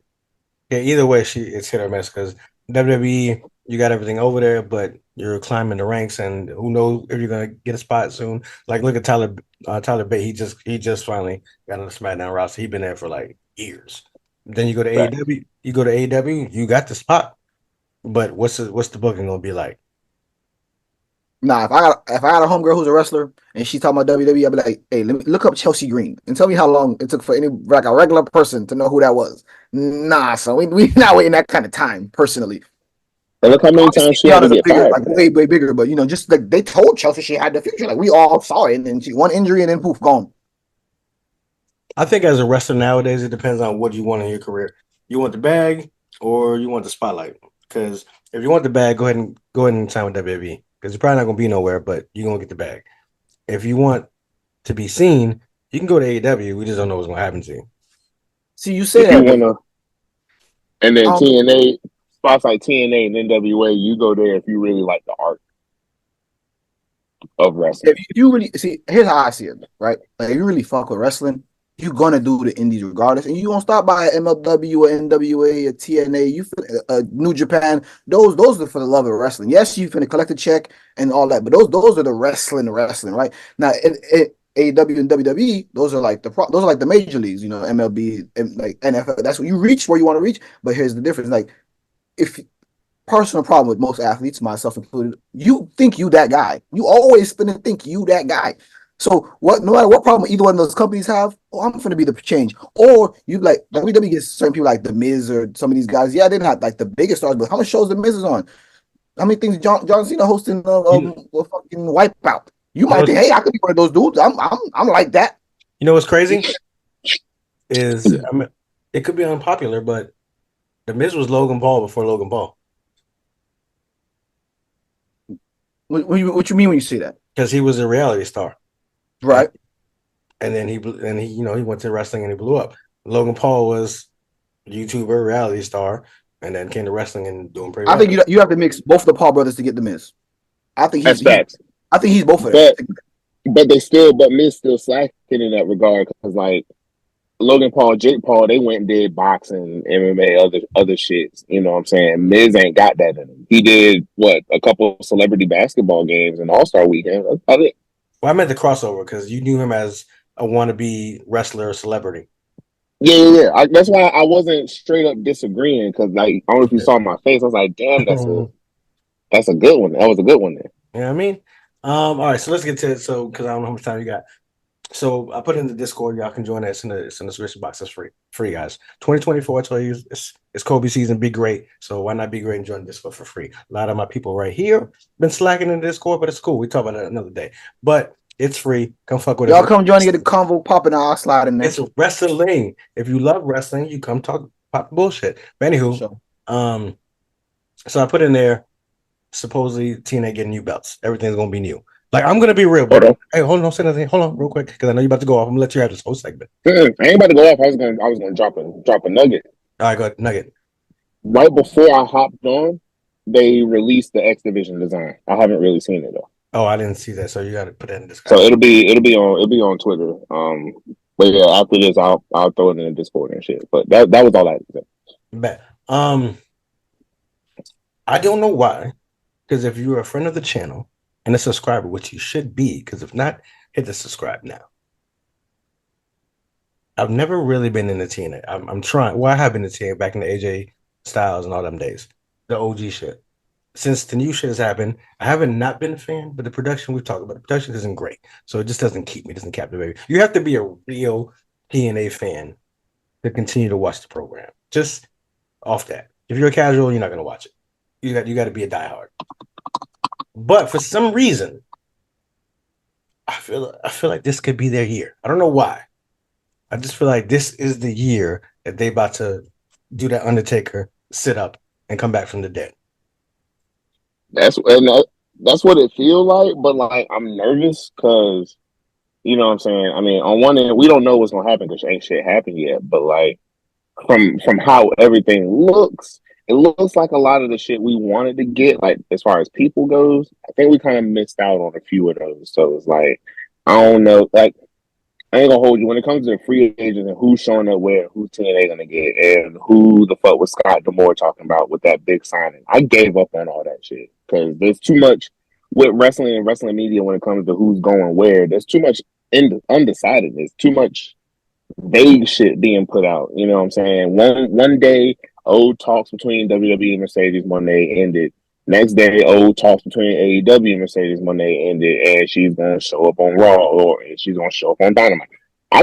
Yeah. Either way, it's hit or miss because WWE you got everything over there, but you're climbing the ranks, and who knows if you're gonna get a spot soon. Like look at Tyler Bate. He just finally got on the SmackDown roster. He's been there for like years. Then you go to Right. AEW. You go to AEW. You got the spot. But what's the booking gonna be like? Nah, if I got a homegirl who's a wrestler and she talking about WWE, I'd be like, hey, let me look up Chelsea Green and tell me how long it took for any like a regular person to know who that was. Nah, so we not waiting that kind of time personally. And look how many Obviously, times she had to Tiana's a get bigger, fired like for that. way bigger, but just like they told Chelsea she had the future. Like we all saw it, and then she one injury and then poof, gone. I think as a wrestler nowadays, it depends on what you want in your career. You want the bag or you want the spotlight? Because if you want the bag, go ahead and sign with WWE because you're probably not gonna be nowhere, but you're gonna get the bag. If you want to be seen, you can go to AEW. We just don't know what's gonna happen to you. See, you say If you that, but wanna, and then um, TNA spots like TNA and NWA, you go there if you really like the art of wrestling. if you really see, here's how I see it, right? Like, if you really fuck with wrestling, you're gonna do the indies regardless, and you gonna stop by MLW or NWA or TNA. New Japan. Those are for the love of wrestling. Yes, you finna collect a check and all that, but those are the wrestling, right? Now, AEW and WWE, those are like the major leagues, MLB and like NFL. That's what you reach where you want to reach. But here's the difference: like if personal problem with most athletes, myself included. You think you that guy. You always gonna think you that guy. So what? No matter what problem either one of those companies have, oh, I'm gonna be the change. Or you like WWE gets certain people like the Miz or some of these guys. Yeah, they're not like the biggest stars, but how many shows the Miz is on? How many things John Cena hosting You, a fucking Wipeout? You you know, might think, hey, I could be one of those dudes. I'm like that. you know what's crazy is I mean, it could be unpopular, but the Miz was Logan Paul before Logan Paul What you mean when you say that? because he was a reality star. And Right. and then he went to wrestling and he blew up. Logan Paul was YouTuber, reality star, and then came to wrestling and doing pretty I well. think you have to mix both the Paul brothers to get the Miz. I think That's he's facts. I think he's both of them. But Miz still slacking in that regard because like Logan Paul, Jake Paul, they went and did boxing, MMA, other shits. You know what I'm saying? Miz ain't got that in him. He did what a couple of celebrity basketball games and All Star Weekend. That's about it. Well, I meant the crossover because you knew him as a wannabe wrestler or celebrity. Yeah. That's why I wasn't straight up disagreeing because like I don't know if you saw my face. I was like, damn, that's a good one. That was a good one there. You know what I mean? All right, so let's get to it. So, because I don't know how much time you got. So I put it in the Discord. Y'all can join us it's in the description box. It's free, guys. 2024. I tell you, it's Kobe season. Be great. So why not be great and join Discord for free? A lot of my people right here been slacking in the Discord, but it's cool. We talk about it another day. But it's free. Come fuck with Y'all us. come join and get the convo popping. I'll slide in there. It's wrestling. If you love wrestling, you come talk pop bullshit. But For anywho, sure. So I put in there, supposedly TNA getting new belts. Everything's gonna be new. Like, I'm gonna be real, Hold bro. on. Hey, hold on, don't say nothing. Hold on, real quick, because I know you're about to go off. I'm gonna let you have this whole segment. I ain't about to go off. I was gonna drop a nugget. All right, go ahead, Nugget. Right before I hopped on, they released the X Division design. I haven't really seen it though. Oh, I didn't see that, so you got to put that in the So description. it'll be on Twitter. But yeah, after this I'll throw it in the Discord and shit. But that was all I had to say. Bet. I don't know why, because if you're a friend of the channel and a subscriber, which you should be, because if not, hit the subscribe now. I've never really been in the TNA. I'm trying. Well, I have been in the TNA back in the AJ Styles and all them days, the OG shit. Since the new shit has happened, I haven't not been a fan, but the production we've talked about, the production isn't great. So it just doesn't keep me, doesn't captivate me. You have to be a real TNA fan to continue to watch the program. Just off that. If you're a casual, you're not gonna watch it. You got to be a diehard. But for some reason, I feel like this could be their year. I don't know why. I just feel like this is the year that they about to do that Undertaker sit up and come back from the dead. That's what it feels like. But like I'm nervous because you know what I'm saying. I mean, on one end, we don't know what's gonna happen because ain't shit happened yet. But like from how everything looks, it looks like a lot of the shit we wanted to get, like as far as people goes, I think we kind of missed out on a few of those. So it's like I don't know, like I ain't gonna hold you when it comes to the free agents and who's showing up where, who's TNA gonna get, and who the fuck was Scott Demore talking about with that big signing. I gave up on all that shit because there's too much with wrestling and wrestling media when it comes to who's going where. There's too much undecided. There's too much vague shit being put out. You know what I'm saying? One day, old talks between WWE and Mercedes Moné ended. Next day, old talks between AEW and Mercedes Moné ended, and she's gonna show up on Raw or she's gonna show up on Dynamite. I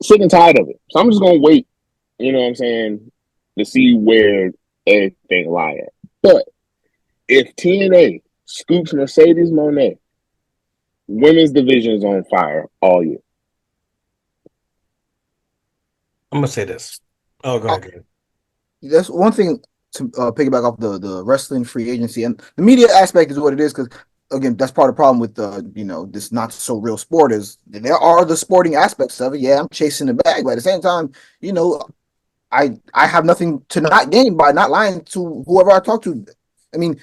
sick and tired of it, so I'm just gonna wait. You know what I'm saying to see where everything lie at. But if TNA scoops Mercedes Moné, women's division is on fire all year. I'm gonna say this. Oh, go ahead. That's one thing to piggyback off the wrestling free agency and the media aspect is what it is because again that's part of the problem with this not so real sport is there are the sporting aspects of it. Yeah, I'm chasing the bag, but at the same time, you know, I have nothing to not gain by not lying to whoever I talk to. I mean,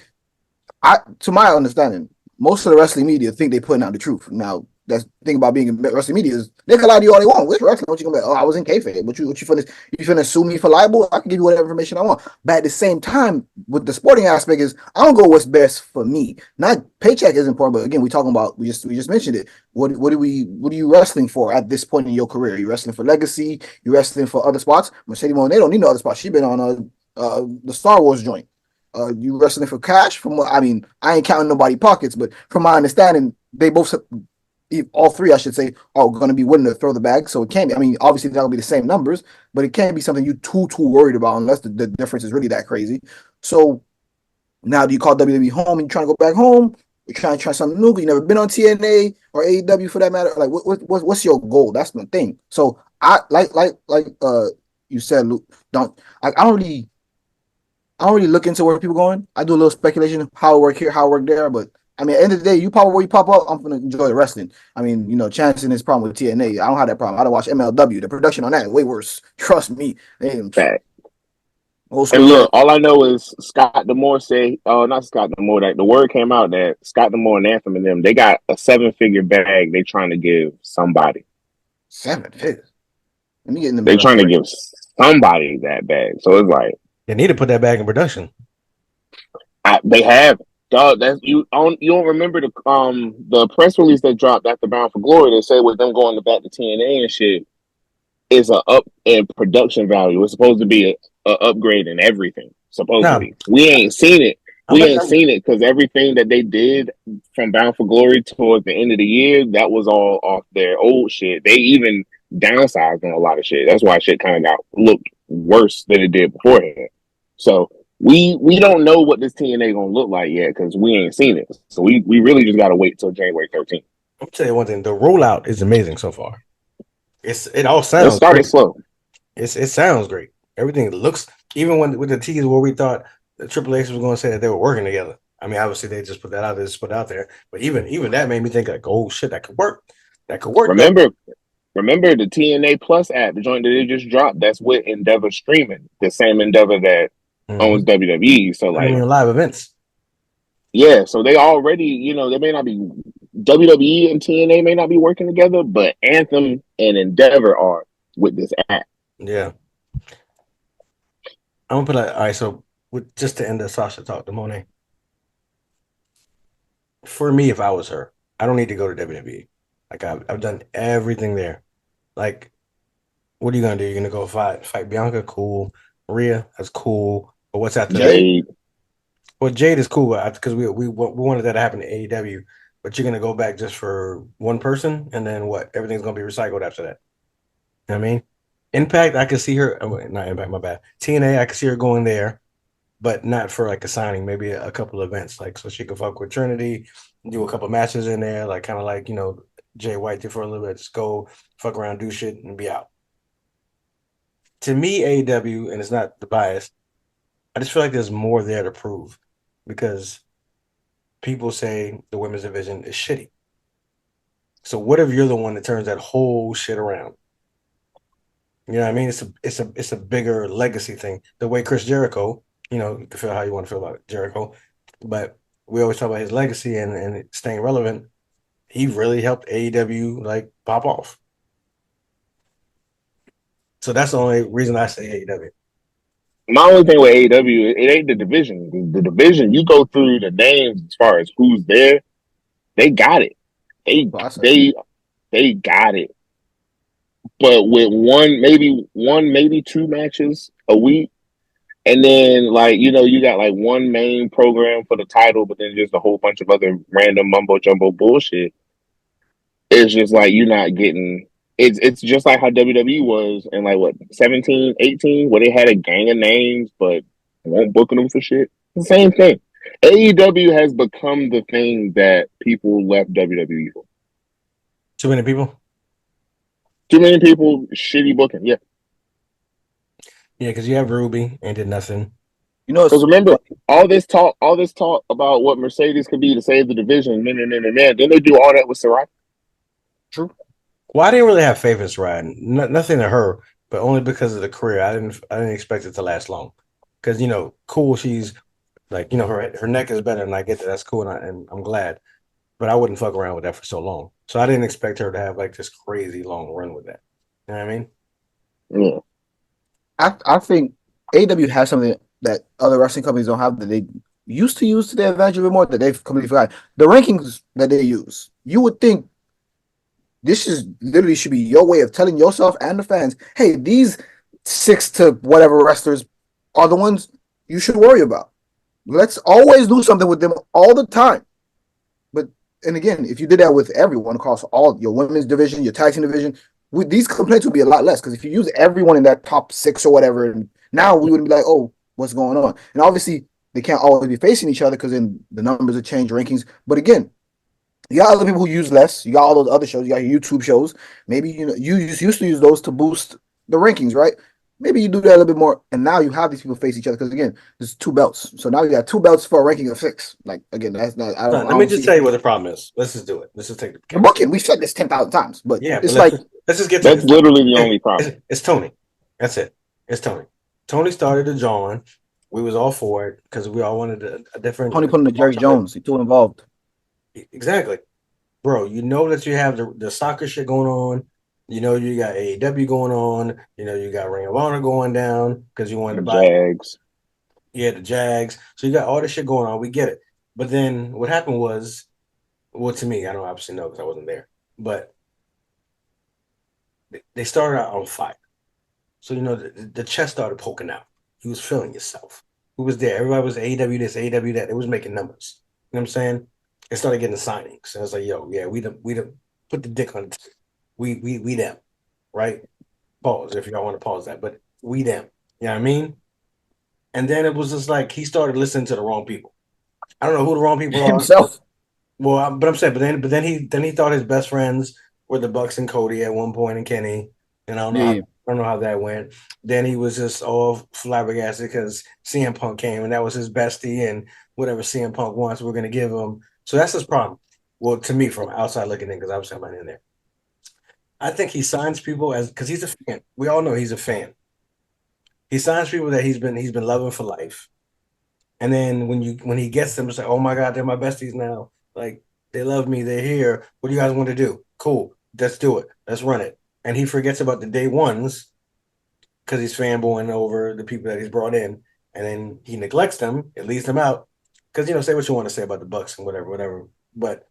I to my understanding, most of the wrestling media think they're putting out the truth. Now, that's the thing about being in wrestling media is they can lie to you all they want. Which wrestling? What you gonna be? Oh, I was in kayfabe. What you finna sue me for libel? I can give you whatever information I want. But at the same time, with the sporting aspect is I don't go what's best for me. Not paycheck is important, but again, we just mentioned it. What are you wrestling for at this point in your career? Are you wrestling for legacy? You wrestling for other spots? Mercedes Moné don't need no other spots. She been on the Star Wars joint. You wrestling for cash? From what I mean, I ain't counting nobody pockets, but from my understanding, they both, all three, I should say, are going to be willing to throw the bag. So it can't be. I mean, obviously that'll be the same numbers, but it can't be something you too worried about unless the difference is really that crazy. So now, do you call WWE home and you trying to go back home? You're trying to try something new. You never been on TNA or AEW for that matter. Like, what's your goal? That's the thing. So I you said, Luke. I don't really look into where people going. I do a little speculation how it work here, how it work there. But I mean, at the end of the day, you pop up where you pop up. I'm gonna enjoy the wrestling. I mean, chancing is problem with TNA. I don't have that problem. I don't watch MLW. The production on that is way worse. Trust me. They Fact. old And school. look, all I know is Scott Demore say, oh, not Scott Demore, that the word came out that Scott Demore and Anthem and them, they got a 7-figure bag they trying to give somebody. 7 figures. Let me get in the They middle. trying to give somebody that bag. So it's like They need to put that back in production. they have dog. That's you don't remember the press release that dropped after Bound for Glory. They said with them going to back to TNA and shit is a up in production value. It's supposed to be a upgrade in everything. Now, Supposedly, we ain't seen it. I'm We not. ain't seen it because everything that they did from Bound for Glory towards the end of the year, that was all off their old shit. They even downsized on a lot of shit. That's why shit kind of got looked worse than it did beforehand. So we don't know what this TNA gonna look like yet because we ain't seen it. So we really just gotta wait till January 13th. I'll tell you one thing. The rollout is amazing so far. It all It sounds started great. slow. It sounds great. Everything looks Even when with the tease where we thought the Triple H was going to say that they were working together. I mean, obviously they just put that out there, just put it out there. But even that made me think like, oh shit, that could work. That could work though. Remember the TNA Plus app, the joint that they just dropped. That's with Endeavor streaming, the same Endeavor that owns Mm-hmm. WWE. So I like, mean, live events. yeah, so they already, they may not be WWE and TNA may not be working together, but Anthem and Endeavor are with this app. Yeah, I'm gonna put like, all right. So with just to end the Sasha talk, the Monet. For me, if I was her, I don't need to go to WWE. Like I've done everything there. Like, what are you gonna do? You're gonna go fight Bianca? Cool. Rhea, that's cool. But what's after that? Jade, Well, Jade is cool because we wanted that to happen to AEW. But you're gonna go back just for one person, and then what? Everything's gonna be recycled after that. You know what I mean? Impact, I could see her. Not Impact, my bad. TNA, I could see her going there, but not for like a signing. Maybe a couple events, like so she could fuck with Trinity, do a couple matches in there, like kind of like Jay White did for a little bit. Just go fuck around, do shit, and be out. To me, AEW, and it's not the bias. I just feel like there's more there to prove because people say the women's division is shitty. So what if you're the one that turns that whole shit around? You know what I mean? It's a bigger legacy thing. The way Chris Jericho, you can feel how you want to feel about Jericho, but we always talk about his legacy and staying relevant. He really helped AEW like pop off. So that's the only reason I say AEW. my only thing with AEW, it ain't the division. The division, you go through the names as far as who's there, they got it. They Well, I said, they they got it. But with maybe two matches a week, and then like you got like one main program for the title, but then just a whole bunch of other random mumbo jumbo bullshit. It's just like you're not getting. It's just like how WWE was in like what 17, 18, where they had a gang of names, but won't booking them for shit. The same thing. AEW has become the thing that people left WWE for. Too many people. Too many people, shitty booking. Yeah, Yeah, because you have Ruby and did nothing. because it's remember funny. all this talk about what Mercedes could be to save the division. Man. Then they do all that with Sarai. True. Well, I didn't really have faith in Sarai. Nothing to her, but only because of the career. I didn't expect it to last long. Because cool. She's like her neck is better, and I get that. That's cool, and I'm glad. But I wouldn't fuck around with that for so long. So I didn't expect her to have like this crazy long run with that. You know what I mean? Yeah. I think AEW has something that other wrestling companies don't have that they used to use to their advantage a bit more that they've completely forgot. The rankings that they use. You would think this is literally should be your way of telling yourself and the fans, hey, these 6 to whatever wrestlers are the ones you should worry about. Let's always do something with them all the time. But and again, if you did that with everyone across all your women's division, your tag team division, these complaints would be a lot less because if you use everyone in that top 6 or whatever, and now we wouldn't be like, oh, what's going on? And obviously, they can't always be facing each other because then the numbers have changed rankings. But again, you got other people who use less. You got all those other shows. You got your YouTube shows. Maybe you used to use those to boost the rankings, right? Maybe you do that a little bit more, and now you have these people face each other because again, there's 2 belts. So now you got 2 belts for a ranking of 6. Like again, that's not. I No, don't. I let me don't just see tell you what the problem is. Let's just do it. Let's just take the the camera. booking. We've said this 10,000 times, but Yeah, but it's like let's just get to That's this. literally the only problem. It's Tony. That's it. It's Tony. Tony started the drawing. We was all for it because we all wanted a different. Tony putting the Jerry Jones. He's too involved. Exactly, bro. You know that you have the soccer shit going on. You know you got AEW going on. You know you got Ring of Honor going down because you wanted to buy. Jags. Yeah, the Jags. So you got all this shit going on. We get it. But then what happened was, well, to me, I don't obviously know because I wasn't there, but they started out on fire. So the chest started poking out. You was feeling yourself. Who was there? Everybody was AEW this, AEW that. It was making numbers. You know what I'm saying? It started getting the signings. And I was like, yo, yeah, we put the dick on it. We them, right? Pause if y'all want to pause that, but we them. You know what I mean? And then it was just like he started listening to the wrong people. I don't know who the wrong people are. Himself. Well, but I'm saying, but then he thought his best friends were the Bucks and Cody at one point and Kenny, and I don't know. Yeah. don't know how that went. Then he was just all flabbergasted because CM Punk came and that was his bestie, and whatever CM Punk wants, we're gonna give him. So that's his problem. Well, to me, from outside looking in, because obviously I'm not in there. I think he signs people as because he's a fan. We all know he's a fan. He signs people that he's been loving for life. And then when he gets them, it's like, oh my God, they're my besties now. Like they love me, they're here. What do you guys want to do? Cool, let's do it. Let's run it. And he forgets about the day ones because he's fanboying over the people that he's brought in, and then he neglects them. It leaves them out because say what you want to say about the Bucks and whatever. But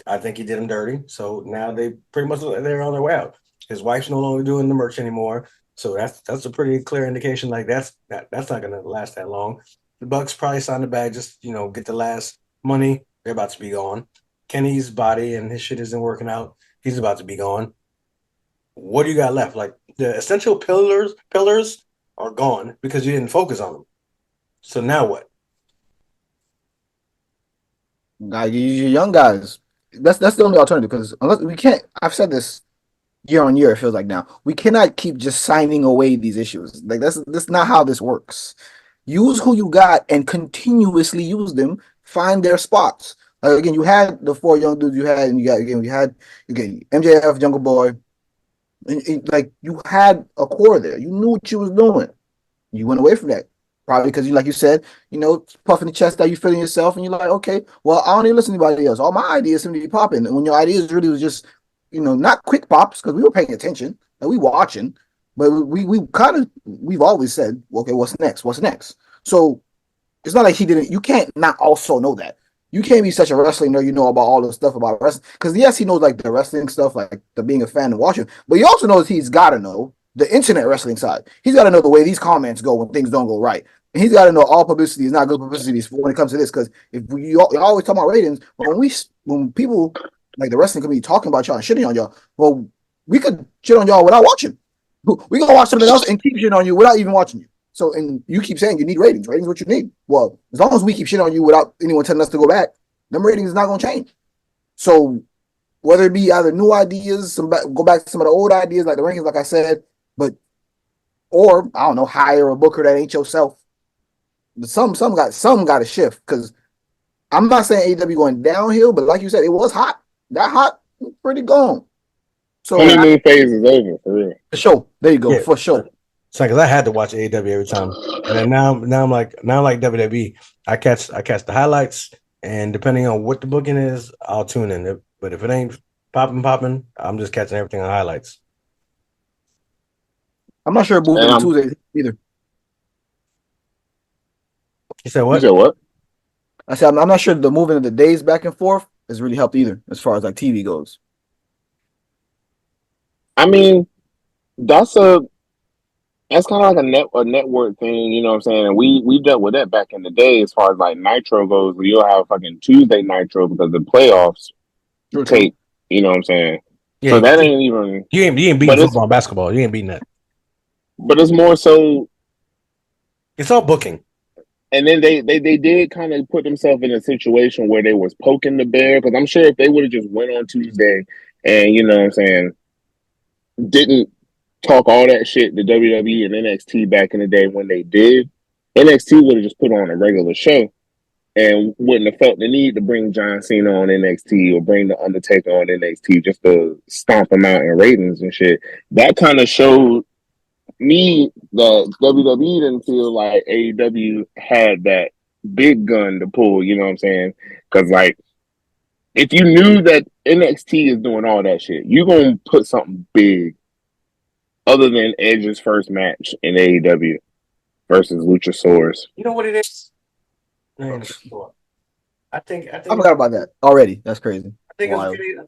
I think he did them dirty. So now they pretty much they're on their way out. His wife's no longer doing the merch anymore. So that's a pretty clear indication. Like that's not going to last that long. The Bucks probably signed the bag, just get the last money. They're about to be gone. Kenny's body and his shit isn't working out. He's about to be gone. What do you got left? Like the essential pillars are gone because you didn't focus on them. So now what? Gotta use your young guys. That's the only alternative because unless we can't. I've said this year on year. It feels like now we cannot keep just signing away these issues. Like that's not how this works. Use who you got and continuously use them. Find their spots. Again, you had the four young dudes you had, and you had MJF, Jungle Boy. Like you had a core there. You knew what you was doing. You went away from that. Probably because like you said, puffing the chest out, you feeling yourself, and you're like, okay, well, I don't even listen to anybody else. All my ideas seem to be popping. And when your ideas really was just, not quick pops, because we were paying attention, and we watching, but we've always said, okay, what's next? What's next? So it's not like he didn't. You can't not also know that. You can't be such a wrestling nerd. You know about all the stuff about wrestling, because yes, he knows like the wrestling stuff, like the being a fan and watching, but he also knows he's got to know the internet wrestling side. He's got to know the way these comments go when things don't go right. And he's got to know all publicity is not good publicity when it comes to this. Because if you always talk about ratings, but when people like the wrestling community talking about y'all and shitting on y'all, well, we could shit on y'all without watching. We gonna watch something else and keep shitting on you without even watching you. So, and you keep saying you need ratings. Ratings, what you need. Well, as long as we keep shitting on you without anyone telling us to go back, them ratings is not gonna change. So, whether it be either new ideas, go back to some of the old ideas like the rankings, like I said, or I don't know, hire a booker that ain't yourself. Some got to shift because I'm not saying AEW going downhill, but like you said, it was hot. That hot, pretty gone. So honeymoon phase is over for real. For sure. There you go. Yeah. For sure. It's like because I had to watch AEW every time, and then now I'm like WWE. I catch the highlights, and depending on what the booking is, I'll tune in. But if it ain't popping, I'm just catching everything on highlights. I'm not sure moving to Tuesday either. You said what? You said what? I said I'm not sure the moving of the days back and forth has really helped either, as far as like TV goes. I mean, that's kind of like a network thing, you know what I'm saying? And we dealt with that back in the day as far as like Nitro goes, where you'll have fucking Tuesday Nitro because the playoffs take, you know what I'm saying? Yeah, so that ain't even you ain't beating football and basketball. You ain't beating that. But it's more so it's all booking. And then they did kind of put themselves in a situation where they was poking the bear, because I'm sure if they would have just went on Tuesday and, you know what I'm saying, didn't talk all that shit to WWE and NXT back in the day when they did, NXT would have just put on a regular show and wouldn't have felt the need to bring John Cena on NXT or bring The Undertaker on NXT just to stomp them out in ratings and shit. That kind of showed me that WWE didn't feel like AEW had that big gun to pull, you know what I'm saying? Because, like, if you knew that NXT is doing all that shit, you're going to put something big other than Edge's first match in AEW versus Luchasaurus. You know what it is? I think I forgot about that already. That's crazy. I think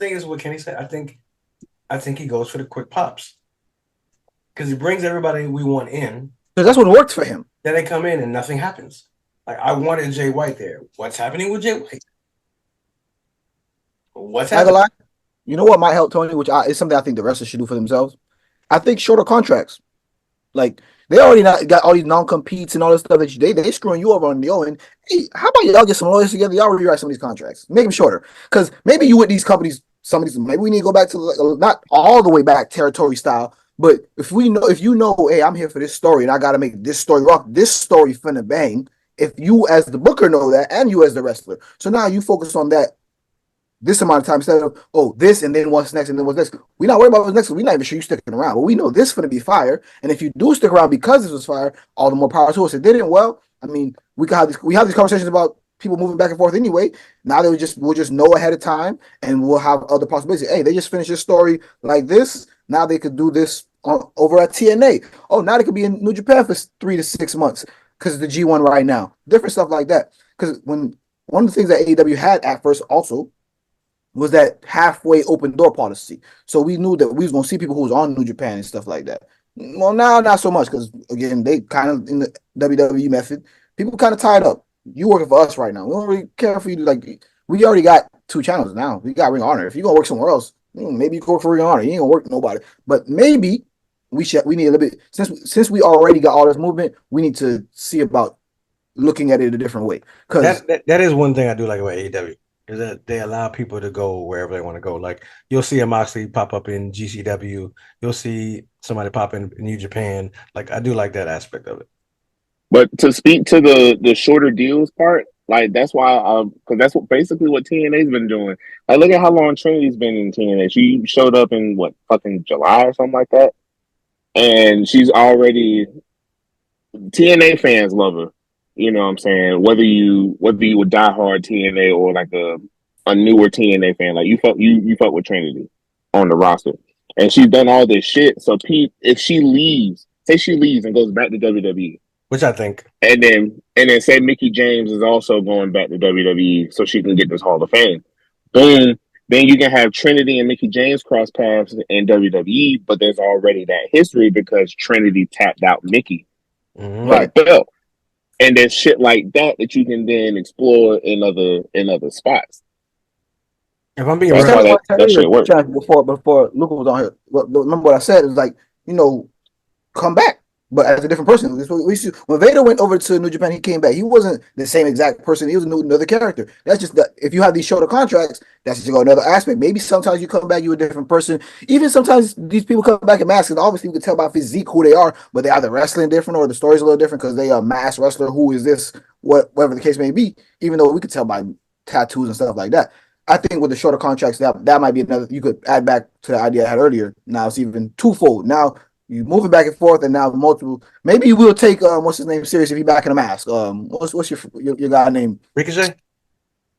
it's what Kenny said. I think he goes for the quick pops. Because he brings everybody we want in. Because that's what worked for him. Then they come in and nothing happens. Like, I wanted Jay White there. What's happening with Jay White? What's happening? You know what might help Tony, which is something I think the wrestlers should do for themselves? I think shorter contracts. Like, they already got all these non-competes and all this stuff that they screwing you over on the Owen. Hey, how about y'all get some lawyers together? Y'all rewrite some of these contracts. Make them shorter. Because maybe you with these companies, maybe we need to go back to not all the way back territory style, But if you know, hey, I'm here for this story and I got to make this story rock, this story finna bang. If you as the booker know that, and you as the wrestler, so now you focus on that this amount of time instead of this and then what's next and then what's next. We're not worried about what's next. We're not even sure you sticking around, but we know this is going to be fire. And if you do stick around because this was fire, all the more power to us. If it didn't, well, I mean, we have these conversations about people moving back and forth anyway. Now we'll just know ahead of time and we'll have other possibilities. Hey, they just finished this story like this. Now they could do this over at TNA. Oh, now they could be in New Japan for 3 to 6 months because the G1 right now. Different stuff like that. Because when one of the things that AEW had at first also was that halfway open door policy. So we knew that we was gonna see people who was on New Japan and stuff like that. Well, now not so much because again they kind of in the WWE method. People kind of tied up. You working for us right now. We don't really care for you. Like we already got 2 channels now. We got Ring of Honor. If you gonna work somewhere else, maybe you go work for Ring of Honor. You ain't gonna work nobody. But maybe we need a little bit since we already got all this movement. We need to see about looking at it a different way because that is one thing I do like about AEW is that they allow people to go wherever they want to go. Like you'll see a Moxley pop up in GCW, you'll see somebody pop in New Japan. Like I do like that aspect of it. But to speak to the shorter deals part, like that's why because that's what basically what TNA's been doing. Like look at how long Trinity's been in TNA. She showed up in what fucking July or something like that, and she's already TNA fans love her. You know what I'm saying? Whether you a diehard TNA or like a newer TNA fan, like you fuck with Trinity on the roster, and she's done all this shit. So Pete, if she leaves, say she leaves and goes back to WWE, Which I think. and then say Mickey James is also going back to WWE so she can get this Hall of Fame. Boom. Then you can have Trinity and Mickey James cross paths in WWE, but there's already that history because Trinity tapped out Mickey for the right. belt. And there's shit like that you can then explore in other spots. If I'm being It's That's real, kind how of what I said that earlier, shit works. before Luca was on here. Remember what I said? It was like, come back, but as a different person. When Vader went over to New Japan, he came back. He wasn't the same exact person. He was another character. That's just that. If you have these shorter contracts, that's just another aspect. Maybe sometimes you come back, you're a different person. Even sometimes these people come back in masks, and obviously you can tell by physique who they are, but they either wrestling different or the story's a little different because they are a mass wrestler. Who is this? Whatever the case may be. Even though we could tell by tattoos and stuff like that. I think with the shorter contracts, that might be another you could add back to the idea I had earlier. Now it's even twofold. Now you moving back and forth, and now multiple. Maybe you will take what's his name serious if he back in a mask. What's your guy name? Ricochet.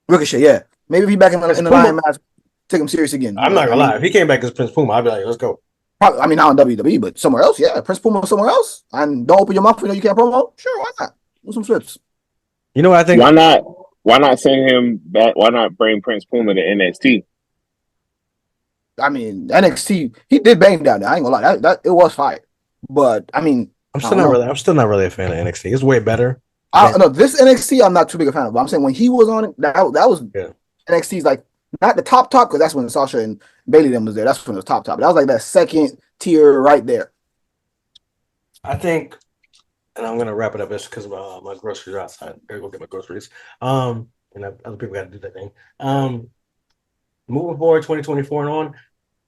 Ricochet. Yeah, maybe if he back Prince in the Puma. lion mask, take him serious again. I'm not I gonna mean, lie. If he came back as Prince Puma, I'd be like, let's go. probably, I mean not on WWE, but somewhere else. Yeah, Prince Puma somewhere else, and don't open your mouth. You know you can't promo. Sure, why not? Do some flips. You know what I think? Why not? Why not send him back? Why not bring Prince Puma to NXT? I mean NXT, he did bang down there. I ain't gonna lie, that it was fire. But I mean, I don't know. I'm still not really a fan of NXT. It's way better. I no this NXT I'm not too big a fan of. But I'm saying when he was on it, that was Yeah. NXT's like not the top because that's when Sasha and Bailey them was there. That's when it was top. But that was like that second tier right there. I think, and I'm gonna wrap it up just because my groceries are outside. I gotta go get my groceries. And other people got to do that thing. Moving forward, 2024 and on,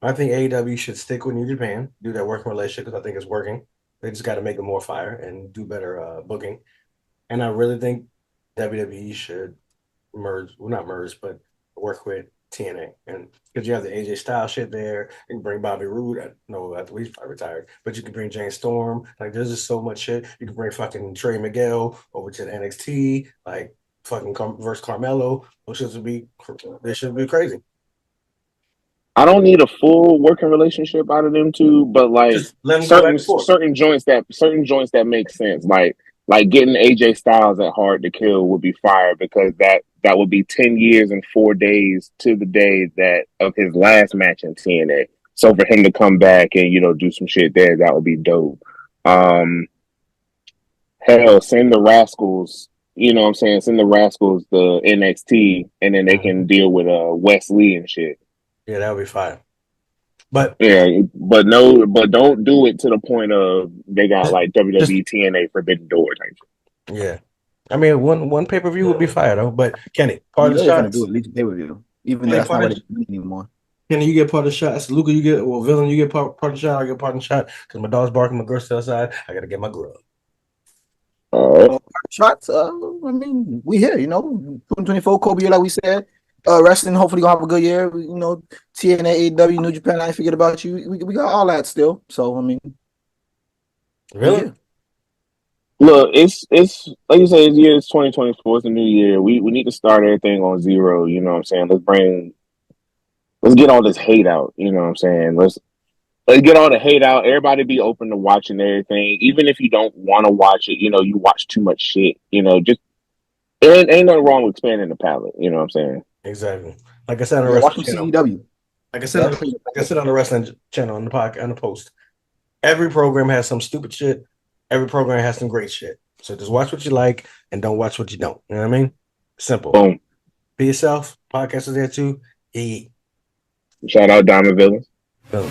I think AEW should stick with New Japan, do that working relationship because I think it's working. They just got to make it more fire and do better booking. And I really think WWE should merge, well, not merge, but work with TNA. And because you have the AJ Styles shit there, you can bring Bobby Roode. I know he's probably retired, but you can bring James Storm. Like, there's just so much shit. You can bring fucking Trey Miguel over to the NXT, like fucking versus Carmelo. This should be crazy. I don't need a full working relationship out of them two, but like Just let them go back and forth. certain joints that make sense. Like getting AJ Styles at Hard to Kill would be fire because that would be 10 years and 4 days to the day that of his last match in TNA. So for him to come back and do some shit there, that would be dope. Hell, send the Rascals. You know what I'm saying? Send the Rascals the NXT, and then they can deal with Wes Lee and shit. Yeah, that would be fine. But yeah, but no, but don't do it to the point of they got like WWE TNA Forbidden Door type shit. Yeah, I mean one pay per view would be fire though. But Kenny, You know they're gonna shots. do at least pay per view, even though Any that's not what parting? they do anymore. Kenny, you get part of the shot. Luca, you get Villain, you get part of the shot. I get part of the shot because my dog's barking, my girl's still outside. I gotta get my grub. All right. Shots. I mean, we here. 2024 Kobe year, like we said. Wrestling. Hopefully, gonna have a good year. TNA, AEW, New Japan. I ain't forget about you. We got all that still. So I mean, we Villain, here. Look, it's like you say, it's 2024. It's a new year. We need to start everything on zero. You know what I'm saying? Let's get all this hate out. You know what I'm saying? Let's get all the hate out. Everybody be open to watching everything, even if you don't want to watch it. You watch too much shit. Just ain't nothing wrong with expanding the palette. You know what I'm saying? exactly. Like I said on the Yeah, watch wrestling some channel. CEW. Like I said, on the wrestling channel on the podcast on the post. Every program has some stupid shit. Every program has some great shit. So just watch what you like and don't watch what you don't. You know what I mean? Simple. Boom. Be yourself. Podcast is there too. Shout out Diamond Villains. Boom.